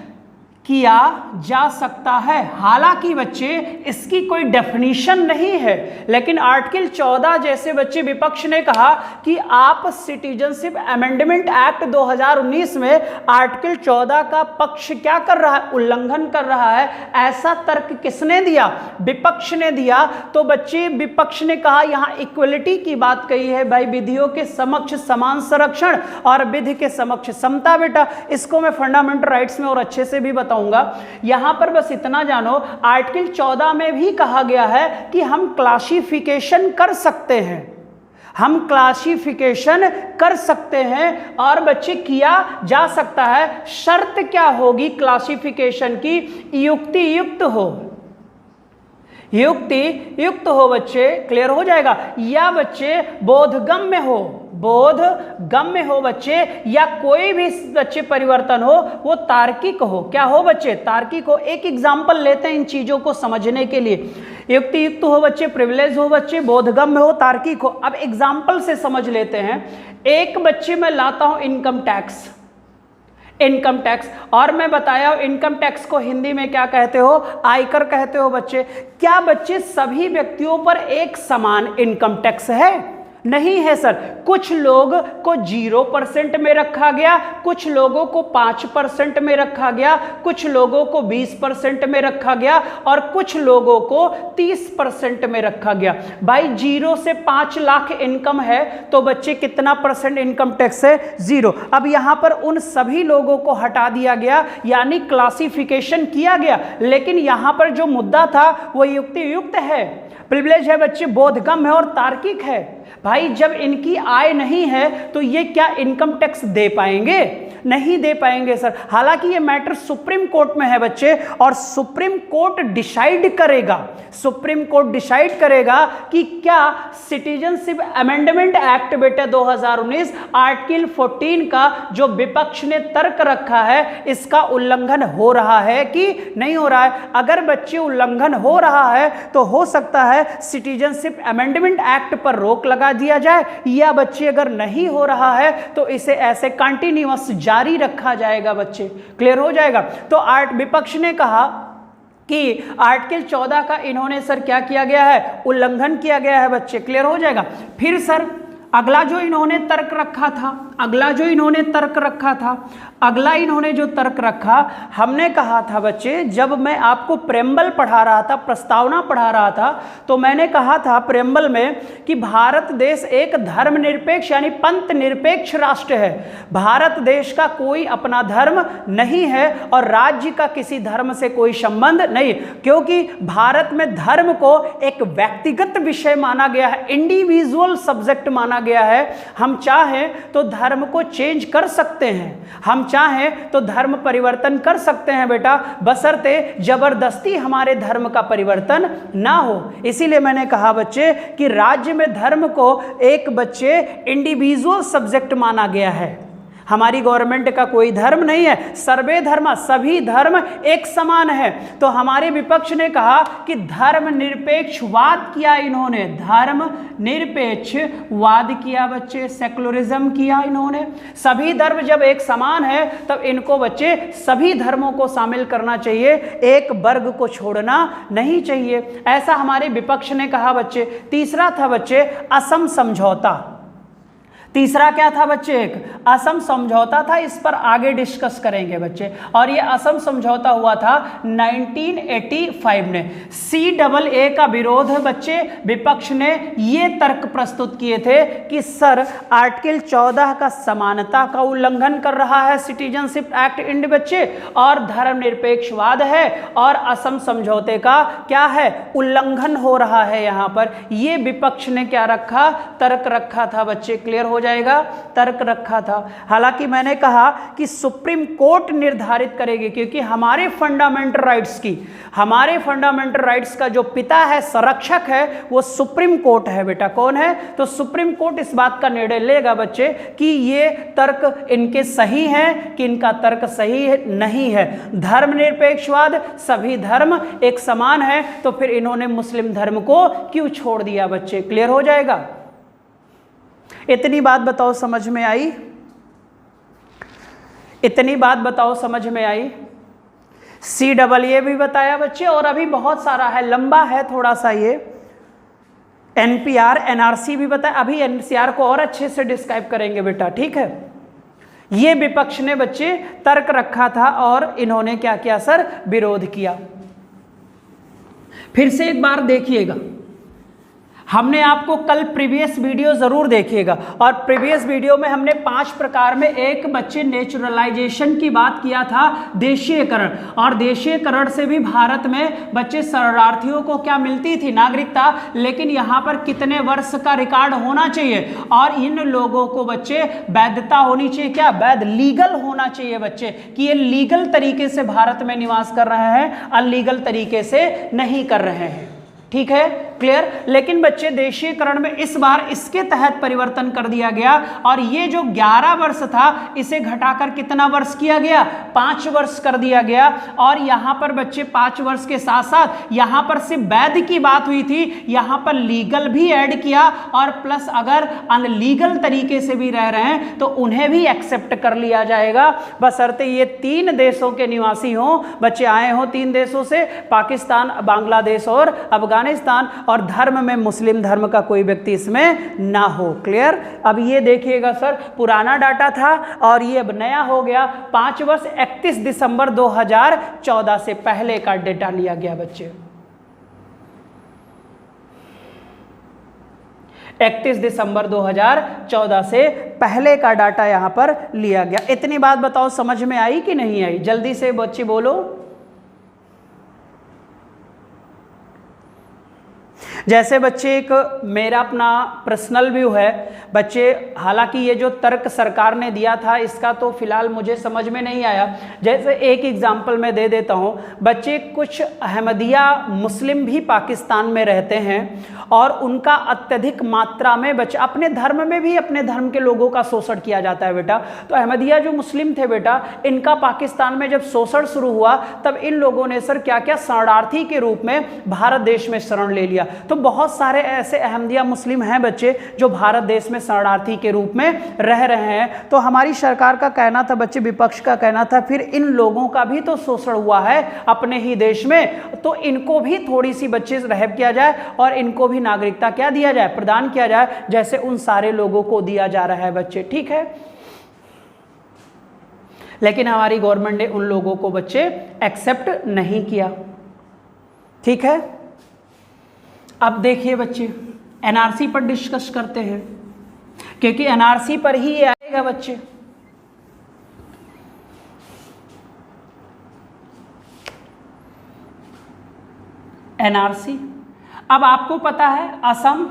किया जा सकता है। हालांकि बच्चे इसकी कोई डेफिनेशन नहीं है, लेकिन आर्टिकल 14 जैसे बच्चे विपक्ष ने कहा कि आप सिटीजनशिप अमेंडमेंट एक्ट 2019 में आर्टिकल 14 का पक्ष क्या कर रहा है? उल्लंघन कर रहा है। ऐसा तर्क किसने दिया? विपक्ष ने दिया। तो बच्चे विपक्ष ने कहा यहां इक्वलिटी की बात कही है भाई, विधियों के समक्ष समान संरक्षण और विधि के समक्ष समता। बेटा इसको मैं फंडामेंटल राइट्स में और अच्छे से भी बताऊंगा। यहां पर बस इतना जानो, आर्टिकल 14 में भी कहा गया है कि हम क्लासिफिकेशन कर सकते हैं, हम क्लासिफिकेशन कर सकते हैं और बच्चे किया जा सकता है। शर्त क्या होगी क्लासिफिकेशन की? युक्ति युक्त हो, युक्ति युक्त हो बच्चे, क्लियर हो जाएगा। या बच्चे बोधगम्य हो, बोधगम्य हो बच्चे, या कोई भी बच्चे परिवर्तन हो वो तार्किक हो। क्या हो बच्चे? तार्किक हो। एक एग्जांपल लेते हैं इन चीजों को समझने के लिए। युक्ति युक्त हो बच्चे, प्रिविलेज हो बच्चे, बोधगम्य हो, तार्किक हो। अब एग्जांपल से समझ लेते हैं। एक बच्चे मैं लाता हूं इनकम टैक्स, इनकम टैक्स, और मैं बताया इनकम टैक्स को हिंदी में क्या कहते हो? आयकर कहते हो बच्चे। क्या बच्चे सभी व्यक्तियों पर एक समान इनकम टैक्स है? नहीं है सर। कुछ लोग को 0% में रखा गया, कुछ लोगों को 5% में रखा गया, कुछ लोगों को 20% में रखा गया और कुछ लोगों को 30% में रखा गया। भाई 0 से 5 लाख इनकम है तो बच्चे कितना % इनकम टैक्स है? 0। अब यहां पर उन सभी लोगों को हटा दिया गया, यानी क्लासिफिकेशन किया गया। लेकिन यहां पर जो मुद्दा था वो युक्ति युक्त है, प्रिविलेज है बच्चे, बोधगम्य है और तार्किक है। भाई जब इनकी आय नहीं है तो ये क्या इनकम टैक्स दे पाएंगे? नहीं दे पाएंगे सर। हालांकि ये मैटर सुप्रीम कोर्ट में है बच्चे, और सुप्रीम कोर्ट डिसाइड करेगा, सुप्रीम कोर्ट डिसाइड करेगा कि क्या सिटीजनशिप अमेंडमेंट एक्ट बेटे 2019 आर्टिकल 14 का जो विपक्ष ने तर्क रखा है इसका उल्लंघन हो रहा है कि नहीं हो रहा है। अगर बच्चे उल्लंघन हो रहा है तो हो सकता है सिटीजनशिप अमेंडमेंट एक्ट पर रोक लगा दिया जाए, या बच्चे अगर नहीं हो रहा है तो इसे ऐसे कंटिन्यूअस जारी रखा जाएगा बच्चे, क्लियर हो जाएगा। तो विपक्ष ने कहा कि आर्टिकल 14 का इन्होंने सर क्या किया गया है? उल्लंघन किया गया है बच्चे, क्लियर हो जाएगा। फिर सर अगला जो इन्होंने तर्क रखा था, अगला जो इन्होंने तर्क रखा था, अगला इन्होंने जो तर्क रखा, हमने कहा था बच्चे, जब मैं आपको प्रेम्बल पढ़ा रहा था, प्रस्तावना पढ़ा रहा था, तो मैंने कहा था प्रेम्बल में कि भारत देश एक धर्मनिरपेक्ष यानी पंथ निरपेक्ष राष्ट्र है। भारत देश का कोई अपना धर्म नहीं है और राज्य का किसी धर्म से कोई संबंध नहीं, क्योंकि भारत में धर्म को एक व्यक्तिगत विषय माना गया है, इंडिविजुअल सब्जेक्ट माना गया है। हम चाहें तो धर्म को चेंज कर सकते हैं, हम चाहें तो धर्म परिवर्तन कर सकते हैं बेटा, बशर्ते जबरदस्ती हमारे धर्म का परिवर्तन ना हो। इसीलिए मैंने कहा बच्चे कि राज्य में धर्म को एक बच्चे इंडिविजुअल सब्जेक्ट माना गया है। हमारी गवर्नमेंट का कोई धर्म नहीं है, सर्वे धर्म, सभी धर्म एक समान है। तो हमारे विपक्ष ने कहा कि धर्म निरपेक्षवाद किया इन्होंने, धर्म निरपेक्षवाद किया बच्चे, सेकुलरिज्म किया इन्होंने। सभी धर्म जब एक समान है तब इनको बच्चे सभी धर्मों को शामिल करना चाहिए, एक वर्ग को छोड़ना नहीं चाहिए, ऐसा हमारे विपक्ष ने कहा बच्चे। तीसरा था बच्चे असम समझौता। तीसरा क्या था बच्चे? एक असम समझौता था, इस पर आगे डिस्कस करेंगे बच्चे। और ये असम समझौता हुआ था 1985 में। CAA का विरोध बच्चे विपक्ष ने ये तर्क प्रस्तुत किए थे कि सर आर्टिकल 14 का समानता का उल्लंघन कर रहा है सिटीजनशिप एक्ट इंड बच्चे, और धर्मनिरपेक्षवाद है, और असम समझौते का क्या है? उल्लंघन हो रहा है यहाँ पर। ये विपक्ष ने क्या रखा? तर्क रखा था बच्चे, क्लियर हो जाएगा, तर्क रखा था। हालांकि मैंने कहा कि सुप्रीम कोर्ट निर्धारित करेगी, क्योंकि हमारे फंडामेंटल राइट्स की, हमारे फंडामेंटल राइट्स का जो पिता है, संरक्षक है, वो सुप्रीम कोर्ट है बेटा। कौन है? तो सुप्रीम कोर्ट इस बात का निर्णय लेगा बच्चे कि ये तर्क इनके सही हैं कि इनका तर्क सही है नहीं है। धर्मनिरपेक्षवाद, सभी धर्म एक समान है, तो फिर इन्होंने मुस्लिम धर्म को क्यों छोड़ दिया बच्चे, क्लियर हो जाएगा। इतनी बात बताओ समझ में आई? इतनी बात बताओ समझ में आई? CAA भी बताया बच्चे, और अभी बहुत सारा है, लंबा है थोड़ा सा ये। NPR NRC भी बताया, अभी NCR को और अच्छे से डिस्क्राइब करेंगे बेटा, ठीक है। ये विपक्ष ने बच्चे तर्क रखा था और इन्होंने क्या किया सर? विरोध किया। फिर से एक बार देखिएगा, हमने आपको कल प्रीवियस वीडियो ज़रूर देखिएगा, और प्रीवियस वीडियो में हमने 5 प्रकार में एक बच्चे नेचुरलाइजेशन की बात किया था, देशीयकरण। और देशीयकरण से भी भारत में बच्चे शरणार्थियों को क्या मिलती थी? नागरिकता। लेकिन यहाँ पर कितने वर्ष का रिकॉर्ड होना चाहिए? और इन लोगों को बच्चे वैधता होनी चाहिए, क्या वैध, लीगल होना चाहिए बच्चे, कि ये लीगल तरीके से भारत में निवास कर रहे हैं, अनलीगल तरीके से नहीं कर रहे हैं। ठीक है, क्लियर। लेकिन बच्चे देशीयकरण में इस बार इसके तहत परिवर्तन कर दिया गया, और ये जो 11 वर्ष था इसे घटाकर कितना वर्ष किया गया? 5 वर्ष कर दिया गया। और यहाँ पर बच्चे 5 वर्ष के साथ साथ यहाँ पर सिर्फ वैध की बात हुई थी, यहाँ पर लीगल भी ऐड किया, और प्लस अगर अनलीगल तरीके से भी रह रहे हैं तो उन्हें भी एक्सेप्ट कर लिया जाएगा, बशर्ते ये 3 देशों के निवासी हों, बच्चे आए हों 3 देशों से, पाकिस्तान, बांग्लादेश और अफगानिस्तान, और धर्म में मुस्लिम धर्म का कोई व्यक्ति इसमें ना हो। क्लियर। अब ये देखिएगा सर, पुराना डाटा था और ये अब नया हो गया। 5 वर्ष 31 दिसंबर 2014 से पहले का डेटा लिया गया बच्चे। 31 दिसंबर 2014 से पहले का डाटा यहां पर लिया गया। इतनी बात बताओ समझ में आई कि नहीं आई? जल्दी से बच्चे बोलो। जैसे बच्चे एक मेरा अपना पर्सनल व्यू है बच्चे, हालांकि ये जो तर्क सरकार ने दिया था इसका तो फिलहाल मुझे समझ में नहीं आया। जैसे एक एग्जांपल मैं दे देता हूँ बच्चे, कुछ अहमदिया मुस्लिम भी पाकिस्तान में रहते हैं और उनका अत्यधिक मात्रा में बच्चे, अपने धर्म में भी अपने धर्म के लोगों का शोषण किया जाता है बेटा। तो अहमदिया जो मुस्लिम थे बेटा, इनका पाकिस्तान में जब शोषण शुरू हुआ तब इन लोगों ने सर क्या क्या शरणार्थी के रूप में भारत देश में शरण ले लिया। तो बहुत सारे ऐसे अहमदिया मुस्लिम हैं बच्चे जो भारत देश में शरणार्थी के रूप में रह रहे हैं। तो हमारी सरकार का कहना था बच्चे, विपक्ष का कहना था फिर इन लोगों का भी तो शोषण हुआ है अपने ही देश में, तो इनको भी थोड़ी सी बच्चे रहब किया जाए और इनको भी नागरिकता क्या दिया जाए, प्रदान किया जाए, जैसे उन सारे लोगों को दिया जा रहा है बच्चे। ठीक है, लेकिन हमारी गवर्नमेंट ने उन लोगों को बच्चे एक्सेप्ट नहीं किया। ठीक है, अब देखिए बच्चे एनआरसी पर डिस्कस करते हैं, क्योंकि एनआरसी पर ही ये आएगा बच्चे। एनआरसी, अब आपको पता है असम,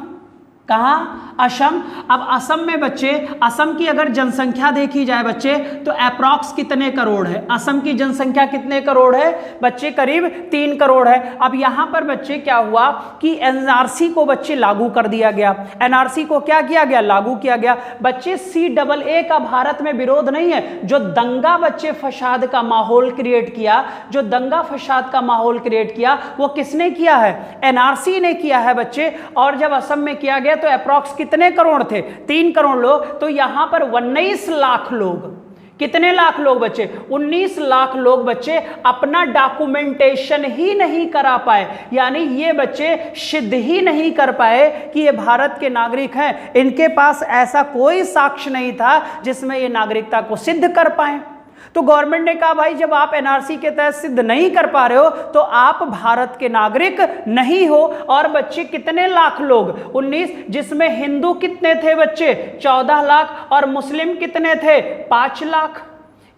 कहाँ, असम। अब असम में बच्चे, असम की अगर जनसंख्या देखी जाए बच्चे तो अप्रॉक्स कितने करोड़ है? असम की जनसंख्या कितने करोड़ है बच्चे? करीब 3 करोड़ है। अब यहाँ पर बच्चे क्या हुआ कि एनआरसी को बच्चे लागू कर दिया गया। एनआरसी को क्या किया गया? लागू किया गया। बच्चे CAA का भारत में विरोध नहीं है। जो दंगा बच्चे फसाद का माहौल क्रिएट किया, जो दंगा फसाद का माहौल क्रिएट किया, वो किसने किया है? एनआरसी ने किया है बच्चे। और जब असम में किया गया तो अप्रॉक्स कितने करोड़ थे? 3 करोड़ लोग। तो यहां पर 19 लाख लोग, कितने लाख लोग बच्चे? 19 लाख लोग बच्चे अपना डॉक्यूमेंटेशन ही नहीं करा पाए, यानी ये बच्चे सिद्ध ही नहीं कर पाए कि ये भारत के नागरिक हैं। इनके पास ऐसा कोई साक्ष्य नहीं था जिसमें ये नागरिकता को सिद्ध कर पाए। तो गवर्नमेंट ने कहा भाई जब आप एनआरसी के तहत सिद्ध नहीं कर पा रहे हो तो आप भारत के नागरिक नहीं हो। और बच्चे कितने लाख लोग? 19, जिसमें हिंदू कितने थे बच्चे? 14 लाख। और मुस्लिम कितने थे? 5 लाख।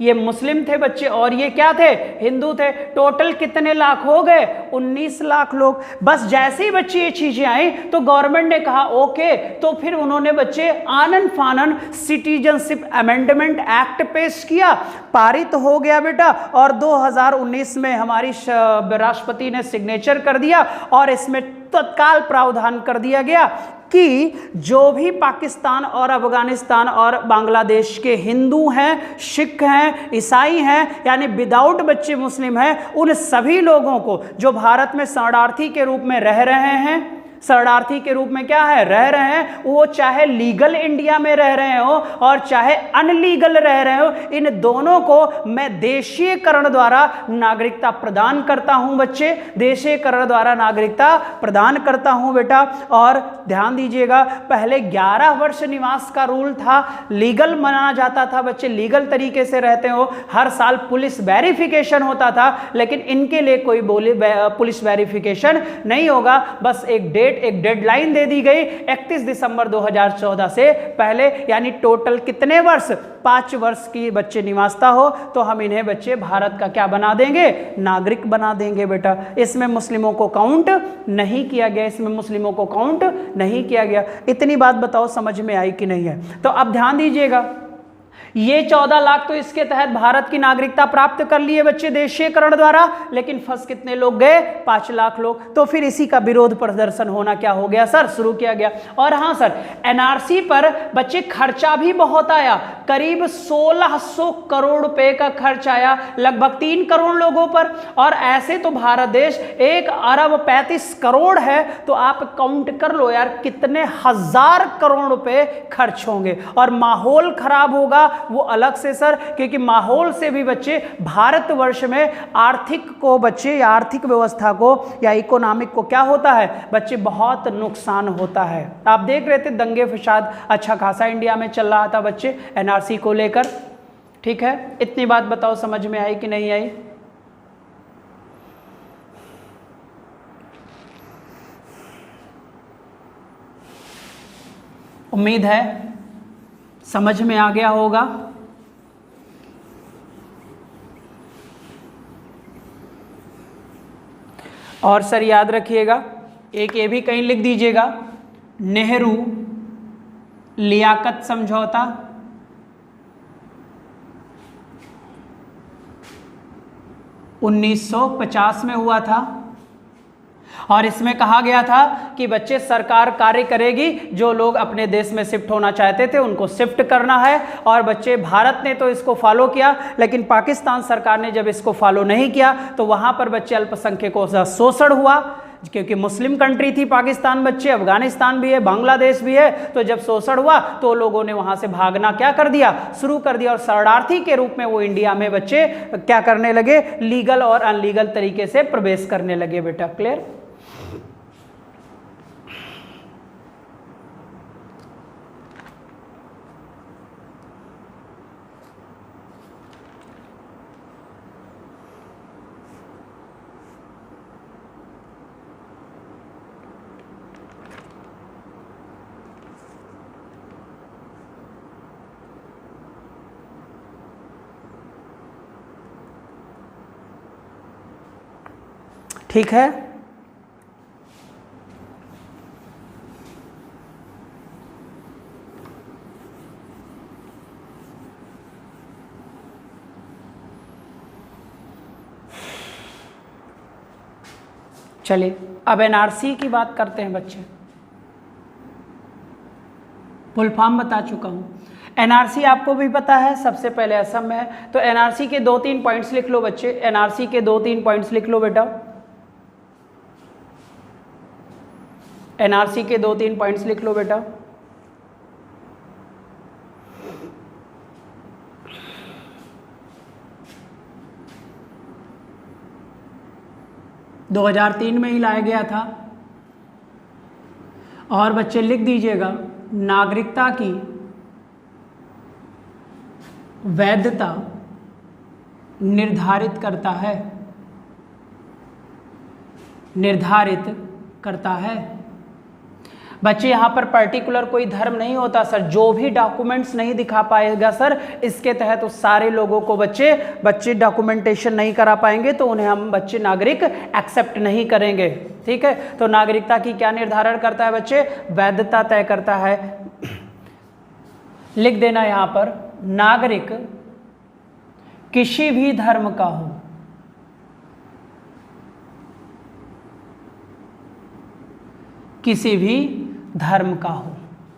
ये मुस्लिम थे बच्चे और ये क्या थे? हिंदू थे। टोटल कितने लाख हो गए? 19 लाख लोग। बस जैसे ही बच्चे ये चीजें आई तो गवर्नमेंट ने कहा ओके, तो फिर उन्होंने बच्चे आनन फानन सिटीजनशिप अमेंडमेंट एक्ट पेश किया, पारित हो गया बेटा। और 2019 में हमारी राष्ट्रपति ने सिग्नेचर कर दिया और इसमें तत्काल प्रावधान कर दिया गया कि जो भी पाकिस्तान और अफगानिस्तान और बांग्लादेश के हिंदू हैं, सिख हैं, ईसाई हैं, यानी विदाउट बच्चे मुस्लिम हैं, उन सभी लोगों को जो भारत में शरणार्थी के रूप में रह रहे हैं, शरणार्थी के रूप में क्या है? रह रहे हैं, वो चाहे लीगल इंडिया में रह रहे हो और चाहे अनलीगल रह रहे हो, इन दोनों को मैं देशीयकरण द्वारा नागरिकता प्रदान करता हूं बच्चे। देशीयकरण द्वारा नागरिकता प्रदान करता हूं बेटा। और ध्यान दीजिएगा, पहले 11 वर्ष निवास का रूल था, लीगल माना जाता था बच्चे, लीगल तरीके से रहते हो, हर साल पुलिस वेरिफिकेशन होता था। लेकिन इनके लिए कोई पुलिस वेरिफिकेशन नहीं होगा, बस एक डेट डेट, एक डेडलाइन दे दी गई 31 दिसंबर 2014 से पहले, यानी टोटल कितने वर्ष, 5 वर्ष की बच्चे निवासता हो तो हम इन्हें बच्चे भारत का क्या बना देंगे, नागरिक बना देंगे बेटा। इसमें मुस्लिमों को काउंट नहीं किया गया, इसमें मुस्लिमों को काउंट नहीं किया गया। इतनी बात बताओ समझ में आई कि नहीं है। तो अब ध्यान दीजिएगा, ये 14 लाख तो इसके तहत भारत की नागरिकता प्राप्त कर लिए बच्चे देशीयकरण द्वारा, लेकिन फंस कितने लोग गए, 5 लाख लोग। तो फिर इसी का विरोध प्रदर्शन होना क्या हो गया सर, शुरू किया गया। और हाँ सर, एनआरसी पर बच्चे खर्चा भी बहुत आया, करीब 1600 करोड़ रुपए का खर्च आया लगभग 3 करोड़ लोगों पर। और ऐसे तो भारत देश 1 अरब 35 करोड़ है, तो आप काउंट कर लो यार कितने हजार करोड़ रुपए खर्च होंगे। और माहौल खराब होगा वो अलग से सर, क्योंकि माहौल से भी बच्चे भारतवर्ष में आर्थिक को बच्चे या आर्थिक व्यवस्था को या इकोनॉमिक को क्या होता है बच्चे, बहुत नुकसान होता है। आप देख रहे थे दंगे फसाद अच्छा खासा इंडिया में चल रहा था बच्चे एनआरसी को लेकर, ठीक है। इतनी बात बताओ समझ में आई कि नहीं आई। उम्मीद है समझ में आ गया होगा। और सर याद रखिएगा, एक ये भी कहीं लिख दीजिएगा, नेहरू लियाकत समझौता 1950 में हुआ था। और इसमें कहा गया था कि बच्चे सरकार कार्य करेगी, जो लोग अपने देश में शिफ्ट होना चाहते थे उनको शिफ्ट करना है। और बच्चे भारत ने तो इसको फॉलो किया, लेकिन पाकिस्तान सरकार ने जब इसको फॉलो नहीं किया तो वहाँ पर बच्चे अल्पसंख्यकों का शोषण हुआ, क्योंकि मुस्लिम कंट्री थी पाकिस्तान बच्चे, अफगानिस्तान भी है, बांग्लादेश भी है। तो जब शोषण हुआ तो लोगों ने वहाँ से भागना क्या कर दिया, शुरू कर दिया। और शरणार्थी के रूप में वो इंडिया में बच्चे क्या करने लगे, लीगल और अनलीगल तरीके से प्रवेश करने लगे बेटा। क्लियर। ठीक है। चलिए अब एनआरसी की बात करते हैं बच्चे। फुल फॉर्म बता चुका हूं। एनआरसी आपको भी पता है, सबसे पहले असम में है। तो एनआरसी के 2-3 पॉइंट्स लिख लो बच्चे, एनआरसी के 2-3 पॉइंट्स लिख लो बेटा। एनआरसी के 2-3 पॉइंट्स लिख लो बेटा। दो 2003 में ही लाया गया था। और बच्चे लिख दीजिएगा, नागरिकता की वैधता निर्धारित करता है, निर्धारित करता है। बच्चे यहाँ पर पर्टिकुलर कोई धर्म नहीं होता सर, जो भी डॉक्यूमेंट्स नहीं दिखा पाएगा सर इसके तहत उस सारे लोगों को बच्चे डॉक्यूमेंटेशन नहीं करा पाएंगे तो उन्हें हम बच्चे नागरिक एक्सेप्ट नहीं करेंगे। ठीक है, तो नागरिकता की क्या निर्धारण करता है बच्चे, वैधता तय करता है। लिख देना यहाँ पर, नागरिक किसी भी धर्म का हो, किसी भी धर्म का हो,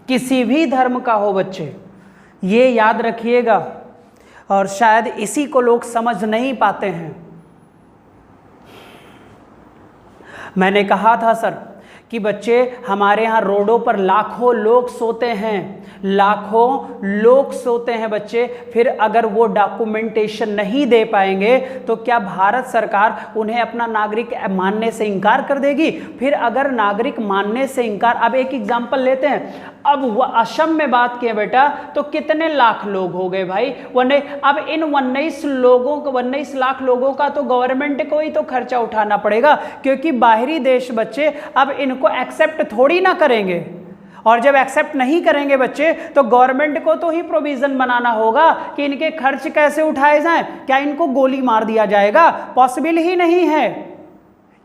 किसी भी धर्म का हो बच्चे, ये याद रखिएगा। और शायद इसी को लोग समझ नहीं पाते हैं। मैंने कहा था सर कि बच्चे हमारे यहाँ रोडों पर लाखों लोग सोते हैं, लाखों लोग सोते हैं बच्चे। फिर अगर वो डॉक्यूमेंटेशन नहीं दे पाएंगे तो क्या भारत सरकार उन्हें अपना नागरिक मानने से इनकार कर देगी? फिर अगर नागरिक मानने से इनकार, अब एक एग्जांपल लेते हैं, अब वो असम में बात किए बेटा तो कितने लाख लोग हो गए भाई? अब इन 19 लाख लोगों का तो गवर्नमेंट को ही तो खर्चा उठाना पड़ेगा, क्योंकि बाहरी देश बच्चे अब इनको एक्सेप्ट थोड़ी ना करेंगे। और जब एक्सेप्ट नहीं करेंगे बच्चे तो गवर्नमेंट को तो ही प्रोविजन बनाना होगा कि इनके खर्च कैसे उठाए जाएं। क्या इनको गोली मार दिया जाएगा? पॉसिबल ही नहीं है।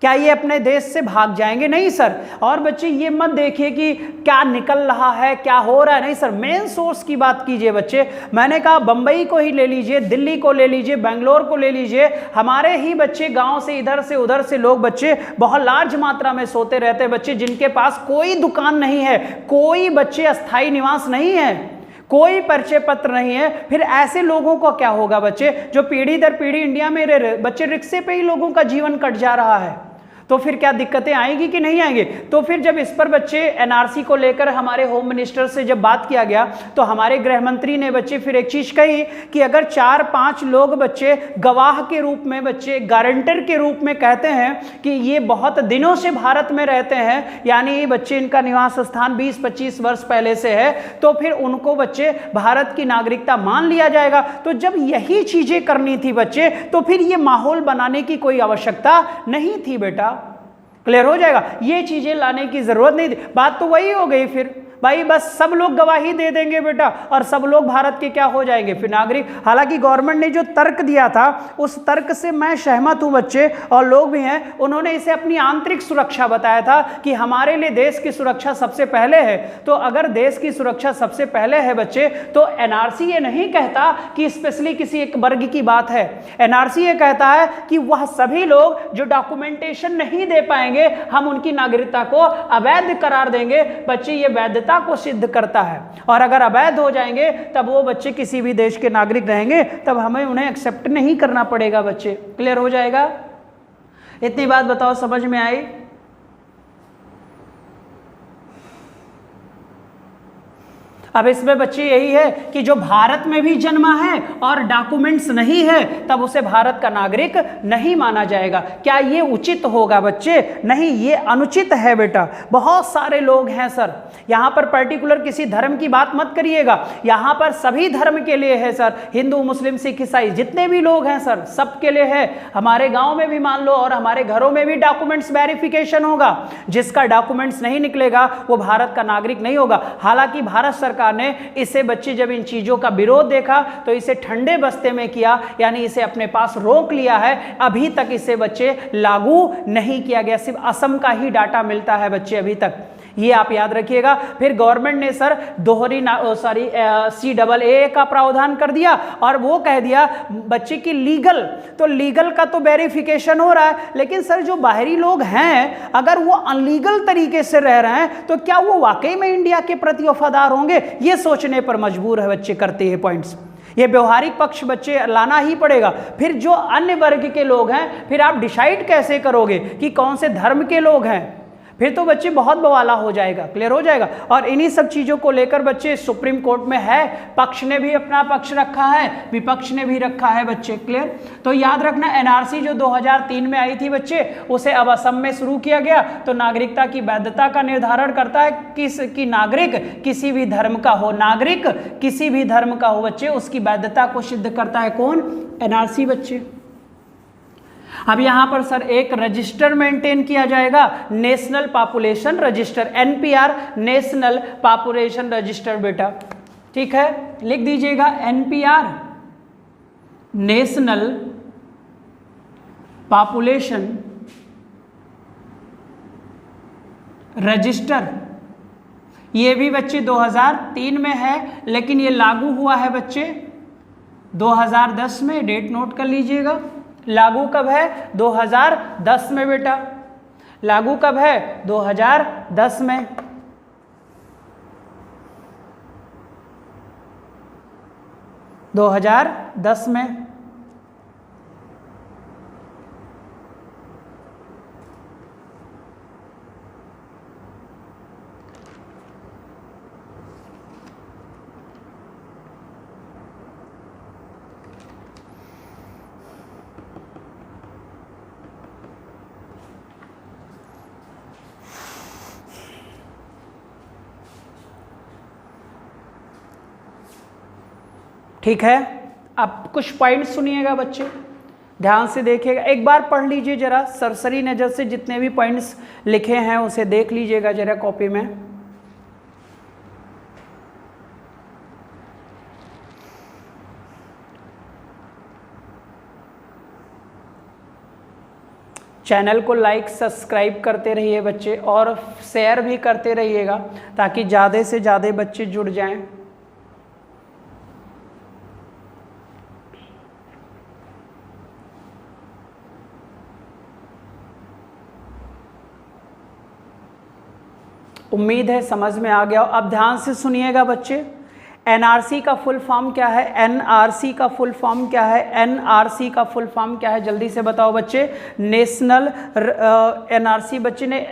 क्या ये अपने देश से भाग जाएंगे? नहीं सर। और बच्चे ये मत देखिए कि क्या निकल रहा है, क्या हो रहा है, नहीं सर, मेन सोर्स की बात कीजिए बच्चे। मैंने कहा बंबई को ही ले लीजिए, दिल्ली को ले लीजिए, बेंगलोर को ले लीजिए, हमारे ही बच्चे गांव से इधर से उधर से लोग बच्चे बहुत लार्ज मात्रा में सोते रहते हैं बच्चे, जिनके पास कोई दुकान नहीं है, कोई बच्चे अस्थायी निवास नहीं है, कोई परिचय पत्र नहीं है। फिर ऐसे लोगों को क्या होगा बच्चे, जो पीढ़ी दर पीढ़ी इंडिया में रह रहे बच्चे, रिक्शे पे ही लोगों का जीवन कट जा रहा है, तो फिर क्या दिक्कतें आएंगी कि नहीं आएंगी? तो फिर जब इस पर बच्चे एनआरसी को लेकर हमारे होम मिनिस्टर से जब बात किया गया तो हमारे गृह मंत्री ने बच्चे फिर एक चीज कही कि अगर 4-5 लोग बच्चे गवाह के रूप में, बच्चे गारंटर के रूप में कहते हैं कि ये बहुत दिनों से भारत में रहते हैं, यानी बच्चे इनका निवास स्थान 20-25 वर्ष पहले से है, तो फिर उनको बच्चे भारत की नागरिकता मान लिया जाएगा। तो जब यही चीजें करनी थी बच्चे, तो फिर ये माहौल बनाने की कोई आवश्यकता नहीं थी बेटा। क्लियर हो जाएगा? ये चीजें लाने की जरूरत नहीं थी। बात तो वही हो गई फिर भाई, बस सब लोग गवाही दे देंगे बेटा और सब लोग भारत के क्या हो जाएंगे, फिर नागरिक। हालांकि गवर्नमेंट ने जो तर्क दिया था उस तर्क से मैं सहमत हूं बच्चे, और लोग भी हैं, उन्होंने इसे अपनी आंतरिक सुरक्षा बताया था कि हमारे लिए देश की सुरक्षा सबसे पहले है। तो अगर देश की सुरक्षा सबसे पहले है बच्चे, तो एनआरसी ये नहीं कहता कि स्पेशली किसी एक वर्ग की बात है। एनआरसी ये कहता है कि वह सभी लोग जो डॉक्यूमेंटेशन नहीं दे पाएंगे, हम उनकी नागरिकता को अवैध करार देंगे। बच्चे ये वैधता को सिद्ध करता है, और अगर अवैध हो जाएंगे तब वो बच्चे किसी भी देश के नागरिक रहेंगे, तब हमें उन्हें एक्सेप्ट नहीं करना पड़ेगा बच्चे। क्लियर हो जाएगा? इतनी बात बताओ, समझ में आई? अब इसमें बच्चे यही है कि जो भारत में भी जन्मा है और डॉक्यूमेंट्स नहीं है, तब उसे भारत का नागरिक नहीं माना जाएगा। क्या ये उचित होगा बच्चे? नहीं, ये अनुचित है बेटा। बहुत सारे लोग हैं सर, यहाँ पर पर्टिकुलर किसी धर्म की बात मत करिएगा, यहाँ पर सभी धर्म के लिए है सर, हिंदू मुस्लिम सिख ईसाई जितने भी लोग हैं सर, सबके लिए है। हमारे गाँव में भी मान लो और हमारे घरों में भी डॉक्यूमेंट्स वेरिफिकेशन होगा। जिसका डॉक्यूमेंट्स नहीं निकलेगा वो भारत का नागरिक नहीं होगा। हालांकि भारत सरकार ने इसे बच्चे जब इन चीजों का विरोध देखा तो इसे ठंडे बस्ते में किया, यानी इसे अपने पास रोक लिया है। अभी तक इसे बच्चे लागू नहीं किया गया, सिर्फ असम का ही डाटा मिलता है बच्चे अभी तक, ये आप याद रखिएगा। फिर गवर्नमेंट ने सर CAA का प्रावधान कर दिया और वो कह दिया बच्चे की लीगल, तो लीगल का तो वेरिफिकेशन हो रहा है, लेकिन सर जो बाहरी लोग हैं अगर वो अनलीगल तरीके से रह रहे हैं तो क्या वो वाकई में इंडिया के प्रति वफादार होंगे? ये सोचने पर मजबूर है बच्चे करते हैं पॉइंट्स। ये व्यवहारिक पक्ष बच्चे लाना ही पड़ेगा। फिर जो अन्य वर्ग के लोग हैं, फिर आप डिसाइड कैसे करोगे कि कौन से धर्म के लोग हैं? फिर तो बच्चे बहुत बवाला हो जाएगा। क्लियर हो जाएगा? और इन्हीं सब चीज़ों को लेकर बच्चे सुप्रीम कोर्ट में है, पक्ष ने भी अपना पक्ष रखा है, विपक्ष ने भी रखा है बच्चे। क्लियर? तो याद रखना एनआरसी जो 2003 में आई थी बच्चे, उसे अब असम में शुरू किया गया। तो नागरिकता की वैधता का निर्धारण करता है कि नागरिक किसी भी धर्म का हो, नागरिक किसी भी धर्म का हो बच्चे, उसकी वैधता को सिद्ध करता है कौन? एनआरसी बच्चे। अब यहां पर सर एक रजिस्टर मेंटेन किया जाएगा, national population register, NPR, national population register बेटा। ठीक है, लिख दीजिएगा NPR, नेशनल पॉपुलेशन रजिस्टर। ये भी बच्चे 2003 में है, लेकिन ये लागू हुआ है बच्चे 2010 में। डेट नोट कर लीजिएगा। लागू कब है? 2010 में बेटा। लागू कब है? 2010 में। (2010) में। ठीक है, अब कुछ पॉइंट सुनिएगा बच्चे, ध्यान से देखिएगा, एक बार पढ़ लीजिए जरा सरसरी नज़र से, जितने भी पॉइंट्स लिखे हैं उसे देख लीजिएगा जरा कॉपी में। चैनल को लाइक सब्सक्राइब करते रहिए बच्चे, और शेयर भी करते रहिएगा ताकि ज़्यादा से ज़्यादा बच्चे जुड़ जाएं। उम्मीद है समझ में आ गया। अब ध्यान से सुनिएगा बच्चे, एनआरसी का फुल फॉर्म क्या है? एनआरसी का फुल फॉर्म क्या है? एनआरसी का फुल फॉर्म क्या है? जल्दी से बताओ बच्चे। नेशनल एनआरसी बच्चे ने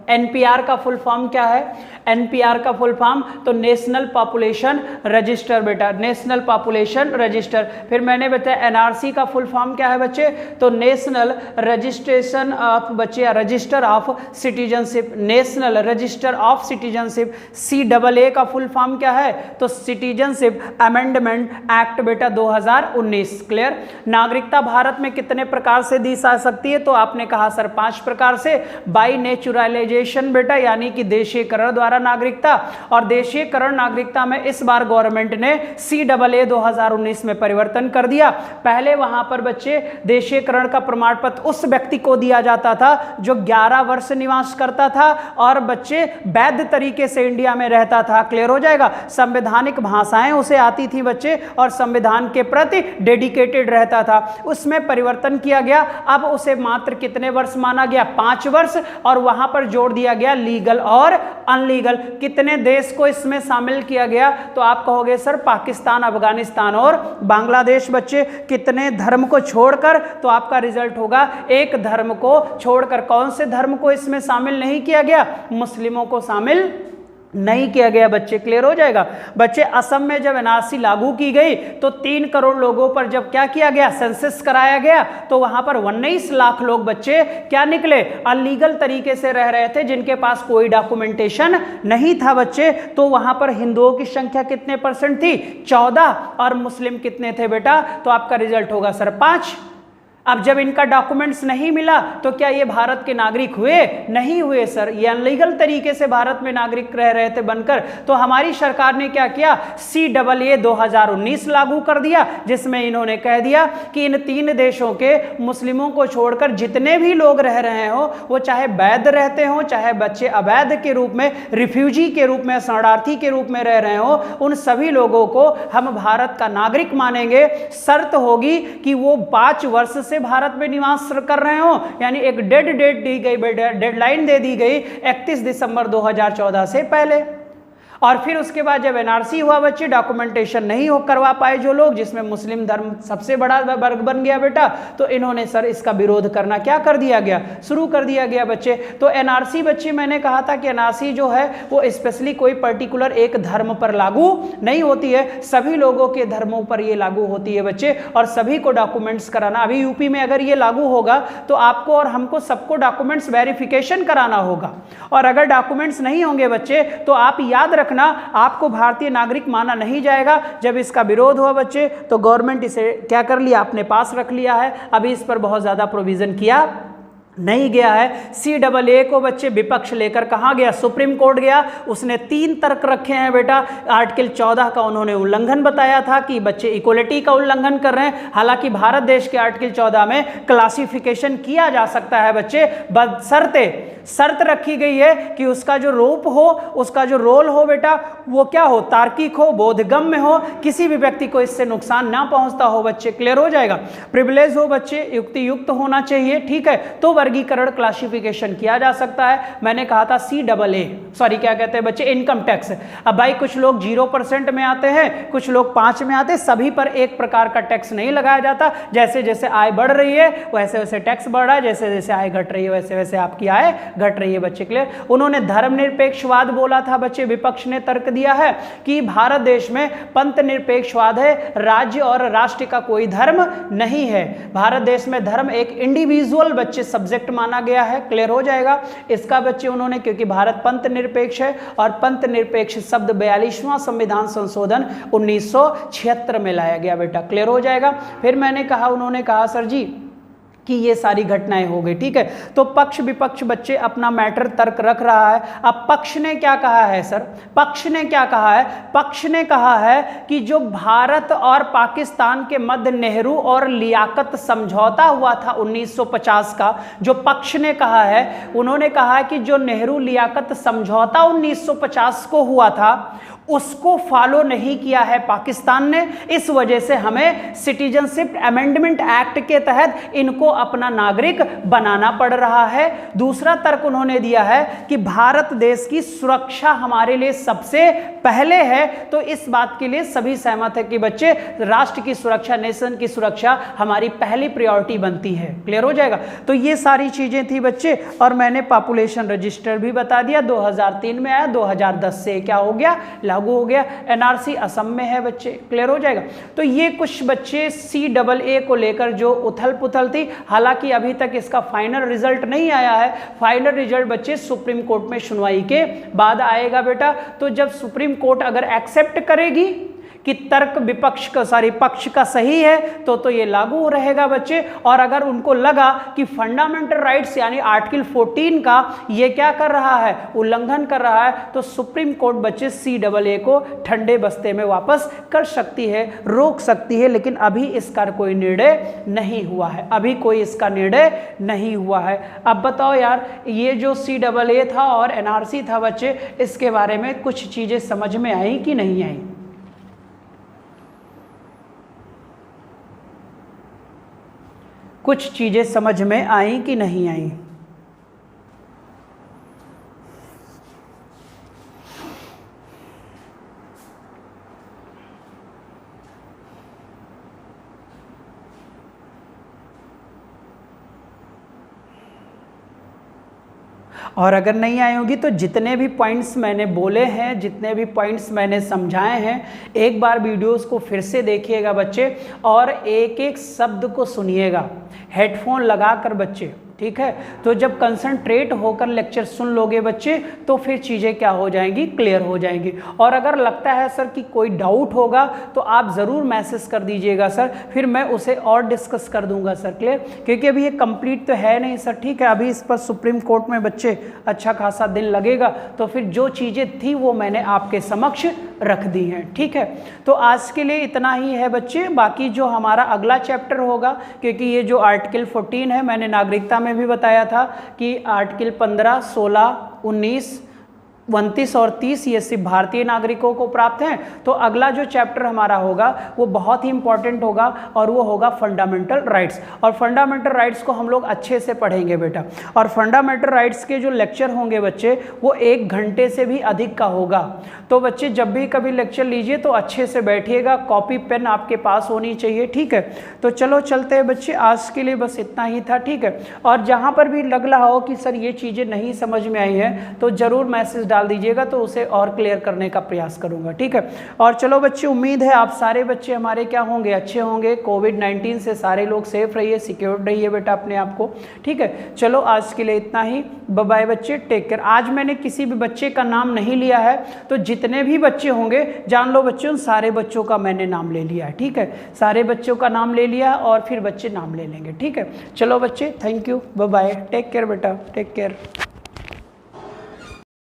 एनपीआर का फुल फॉर्म क्या है? एनपीआर का फुल फॉर्म तो नेशनल पॉपुलेशन रजिस्टर बेटा, नेशनल पॉपुलेशन रजिस्टर। फिर मैंने बताया एनआरसी का फुल फॉर्म क्या है बच्चे? तो नेशनल रजिस्ट्रेशन ऑफ बच्चे या register of citizenship, national register of citizenship. CAA का फुल फॉर्म क्या है? तो सिटीजनशिप अमेंडमेंट एक्ट बेटा 2019। क्लियर। नागरिकता भारत में कितने प्रकार से दी जा सकती है? तो आपने कहा सर 5 प्रकार से। बाई नेचुरलाइजेशन बेटा, यानी कि देशीयकरण द्वारा नागरिकता, और देशीयकरण नागरिकता में इस बार गवर्नमेंट ने CAA 2019 में परिवर्तन कर दिया। पहले वहां पर बच्चे देशीयकरण का प्रमाण पत्र उस व्यक्ति को दिया जाता था जो 11 वर्ष निवास करता था और बच्चे वैध तरीके से इंडिया में रहता था। क्लियर हो जाएगा। संवैधानिक भाषाएं उसे आती थी बच्चे और संविधान के प्रति डेडिकेटेड रहता था। उसमें परिवर्तन किया गया, अब उसे मात्र कितने वर्ष माना गया? 5 वर्ष, और वहां पर जोड़ दिया गया लीगल और अनलीगल। कितने देश को इसमें शामिल किया गया? तो आप कहोगे सर पाकिस्तान, अफगानिस्तान और बांग्लादेश। बच्चे कितने धर्म को छोड़कर? तो आपका रिजल्ट होगा एक धर्म को छोड़कर। कौन से धर्म को इसमें शामिल नहीं किया गया? मुस्लिमों को शामिल नहीं किया गया बच्चे। क्लियर हो जाएगा। बच्चे असम में जब एनआरसी लागू की गई तो 3 करोड़ लोगों पर जब क्या किया गया? सेंसस कराया गया, तो वहां पर 19 लाख लोग बच्चे क्या निकले? अनलीगल तरीके से रह रहे थे, जिनके पास कोई डॉक्यूमेंटेशन नहीं था बच्चे। तो वहां पर हिंदुओं की संख्या कितने % थी? 14, और मुस्लिम कितने थे बेटा? तो आपका रिजल्ट होगा सर 5। अब जब इनका डॉक्यूमेंट्स नहीं मिला तो क्या ये भारत के नागरिक हुए? नहीं हुए सर, ये अनलीगल तरीके से भारत में नागरिक रह रहे थे बनकर। तो हमारी सरकार ने क्या किया? CAA 2019 लागू कर दिया, जिसमें इन्होंने कह दिया कि इन 3 देशों के मुस्लिमों को छोड़कर जितने भी लोग रह रहे हो, वो चाहे वैध रहते हो, चाहे बच्चे अवैध के रूप में, रिफ्यूजी के रूप में, शरणार्थी के रूप में रह रहे हो, उन सभी लोगों को हम भारत का नागरिक मानेंगे। शर्त होगी कि वो 5 वर्ष से भारत में निवास कर रहे हो, यानी एक डेड डेट दी गई, डेडलाइन दे दी गई 31 दिसंबर 2014 से पहले। और फिर उसके बाद जब एनआरसी हुआ बच्चे, डॉक्यूमेंटेशन नहीं हो करवा पाए जो लोग, जिसमें मुस्लिम धर्म सबसे बड़ा वर्ग बन गया बेटा, तो इन्होंने सर इसका विरोध करना क्या कर दिया गया? शुरू कर दिया गया बच्चे। तो एनआरसी बच्चे, मैंने कहा था कि एनआरसी जो है वो स्पेशली कोई पर्टिकुलर एक धर्म पर लागू नहीं होती है, सभी लोगों के धर्मों पर ये लागू होती है बच्चे, और सभी को डॉक्यूमेंट्स कराना। अभी यूपी में अगर ये लागू होगा तो आपको और हमको सबको डॉक्यूमेंट्स वेरिफिकेशन कराना होगा, और अगर डॉक्यूमेंट्स नहीं होंगे बच्चे तो आप याद रखना आपको भारतीय नागरिक माना नहीं जाएगा। जब इसका विरोध हुआ बच्चे तो गवर्नमेंट इसे क्या कर लिया? अपने पास रख लिया है। अभी इस पर बहुत ज्यादा प्रोविजन किया नहीं गया है। CAA को बच्चे विपक्ष लेकर कहाँ गया? सुप्रीम कोर्ट गया। उसने 3 तर्क रखे हैं बेटा। आर्टिकल 14 का उन्होंने उल्लंघन बताया था कि बच्चे इक्वलिटी का उल्लंघन कर रहे हैं। हालांकि भारत देश के आर्टिकल 14 में क्लासिफिकेशन किया जा सकता है बच्चे, बशर्ते शर्त रखी गई है कि उसका जो रूप हो, उसका जो रोल हो बेटा, वो क्या हो? तार्किक हो, बोधगम्य हो, किसी भी व्यक्ति को इससे नुकसान ना पहुंचता हो बच्चे। क्लियर हो जाएगा। प्रिविलेज हो बच्चे, युक्ति युक्त होना चाहिए, ठीक है। तो वर्गीकरण क्लासिफिकेशन किया जा सकता है। मैंने कहा था CAA, सॉरी क्या कहते हैं बच्चे? Income tax. अब भाई कुछ लोग 0% में आते हैं, कुछ लोग 5 में आते हैं, सभी पर एक प्रकार का टैक्स नहीं लगाया जाता। जैसे जैसे आय बढ़ रही है वैसे वैसे टैक्स बढ़ रहा है, जैसे जैसे आय घट रही है वैसे वैसे आपकी आय घट रही है बच्चे। क्लियर। उन्होंने धर्मनिरपेक्षवाद बोला था बच्चे, विपक्ष ने तर्क दिया है कि भारत देश में पंथ निरपेक्षवाद है, राज्य और राष्ट्र का कोई धर्म नहीं है। भारत देश में धर्म एक इंडिविजुअल बच्चे सब्जेक्ट एग्जैक्ट माना गया है। क्लियर हो जाएगा। इसका बच्चे उन्होंने, क्योंकि भारत पंथ निरपेक्ष है और पंथ निरपेक्ष शब्द 42वां संविधान संशोधन 1976 में लाया गया बेटा। क्लियर हो जाएगा। फिर मैंने कहा, उन्होंने कहा सर जी कि ये सारी घटनाएं हो गई, ठीक है। तो पक्ष विपक्ष बच्चे अपना मैटर तर्क रख रहा है। अब पक्ष ने क्या कहा है सर? पक्ष ने क्या कहा है? पक्ष ने कहा है कि जो भारत और पाकिस्तान के मध्य नेहरू और लियाकत समझौता हुआ था 1950 का, जो पक्ष ने कहा है, उन्होंने कहा है कि जो नेहरू लियाकत समझौता 1950 को हुआ था उसको फॉलो नहीं किया है पाकिस्तान ने, इस वजह से हमें सिटीजनशिप अमेंडमेंट एक्ट के तहत इनको अपना नागरिक बनाना पड़ रहा है। दूसरा तर्क उन्होंने दिया है कि भारत देश की सुरक्षा हमारे लिए सबसे पहले है, तो इस बात के लिए सभी सहमत है कि बच्चे राष्ट्र की सुरक्षा, नेशन की सुरक्षा हमारी पहली प्रायोरिटी बनती है। क्लियर हो जाएगा। तो ये सारी चीजें थी बच्चे, और मैंने पॉपुलेशन रजिस्टर भी बता दिया, 2003 में आया, 2010 से क्या हो गया, लागू हो गया। एनआरसी असम में है बच्चे। क्लियर हो जाएगा। तो ये कुछ बच्चे CAA को लेकर जो उथल पुथल थी, हालांकि अभी तक इसका फाइनल रिजल्ट नहीं आया है। फाइनल रिजल्ट बच्चे सुप्रीम कोर्ट में सुनवाई के बाद आएगा बेटा। तो जब सुप्रीम कोर्ट अगर एक्सेप्ट करेगी कि तर्क विपक्ष का, पक्ष का सही है, तो ये लागू रहेगा बच्चे। और अगर उनको लगा कि फंडामेंटल राइट्स यानी आर्टिकल 14 का ये क्या कर रहा है, उल्लंघन कर रहा है, तो सुप्रीम कोर्ट बच्चे CAA को ठंडे बस्ते में वापस कर सकती है, रोक सकती है। लेकिन अभी इसका कोई निर्णय नहीं हुआ है, अभी कोई इसका निर्णय नहीं हुआ है। अब बताओ यार, ये जो CAA था और NRC था बच्चे, इसके बारे में कुछ चीजें समझ में आई कि नहीं आई? कुछ चीजें समझ में आई कि नहीं आई? और अगर नहीं आई होगी तो जितने भी पॉइंट्स मैंने बोले हैं, जितने भी पॉइंट्स मैंने समझाए हैं, एक बार वीडियोस को फिर से देखिएगा बच्चे, और एक एक शब्द को सुनिएगा हेडफोन लगाकर बच्चे, ठीक है। तो जब कंसंट्रेट होकर लेक्चर सुन लोगे बच्चे, तो फिर चीज़ें क्या हो जाएंगी, क्लियर हो जाएंगी। और अगर लगता है सर कि कोई डाउट होगा तो आप ज़रूर मैसेज कर दीजिएगा सर, फिर मैं उसे और डिस्कस कर दूंगा सर। क्लियर? क्योंकि अभी ये कंप्लीट तो है नहीं सर, ठीक है। अभी इस पर सुप्रीम कोर्ट में बच्चे अच्छा खासा दिन लगेगा, तो फिर जो चीज़ें थी वो मैंने आपके समक्ष रख दी हैं, ठीक है। तो आज के लिए इतना ही है बच्चे। बाकी जो हमारा अगला चैप्टर होगा, क्योंकि ये जो आर्टिकल 14 है, मैंने नागरिकता में भी बताया था कि आर्टिकल 15, 16, 19, 29 और 30 ये सिर्फ भारतीय नागरिकों को प्राप्त हैं। तो अगला जो चैप्टर हमारा होगा वो बहुत ही इंपॉर्टेंट होगा, और वो होगा फंडामेंटल राइट्स। और फंडामेंटल राइट्स को हम लोग अच्छे से पढ़ेंगे बेटा। और फंडामेंटल राइट्स के जो लेक्चर होंगे बच्चे, वो 1 घंटे से भी अधिक का होगा। तो बच्चे जब भी कभी लेक्चर लीजिए तो अच्छे से बैठिएगा, कॉपी पेन आपके पास होनी चाहिए, ठीक है। तो चलो चलते हैं बच्चे, आज के लिए बस इतना ही था, ठीक है। और जहाँ पर भी लग रहा हो कि सर ये चीज़ें नहीं समझ में आई हैं, तो ज़रूर मैसेज डाल दीजिएगा, तो उसे और क्लियर करने का प्रयास करूंगा, ठीक है। और चलो बच्चे, उम्मीद है आप सारे बच्चे हमारे क्या होंगे, अच्छे होंगे। कोविड-19 से सारे लोग सेफ रहिए, सिक्योर रहिए बेटा अपने आप को, ठीक है। चलो आज के लिए इतना ही, बाय बाय बच्चे, टेक केयर। आज मैंने किसी भी बच्चे का नाम नहीं लिया है, तो जितने भी बच्चे होंगे जान लो बच्चों, सारे बच्चों का मैंने नाम ले लिया है, ठीक है। सारे बच्चों का नाम ले लिया और फिर बच्चे नाम ले लेंगे, ठीक है। चलो बच्चे, thank you, bye bye, take care बेटा, टेक केयर।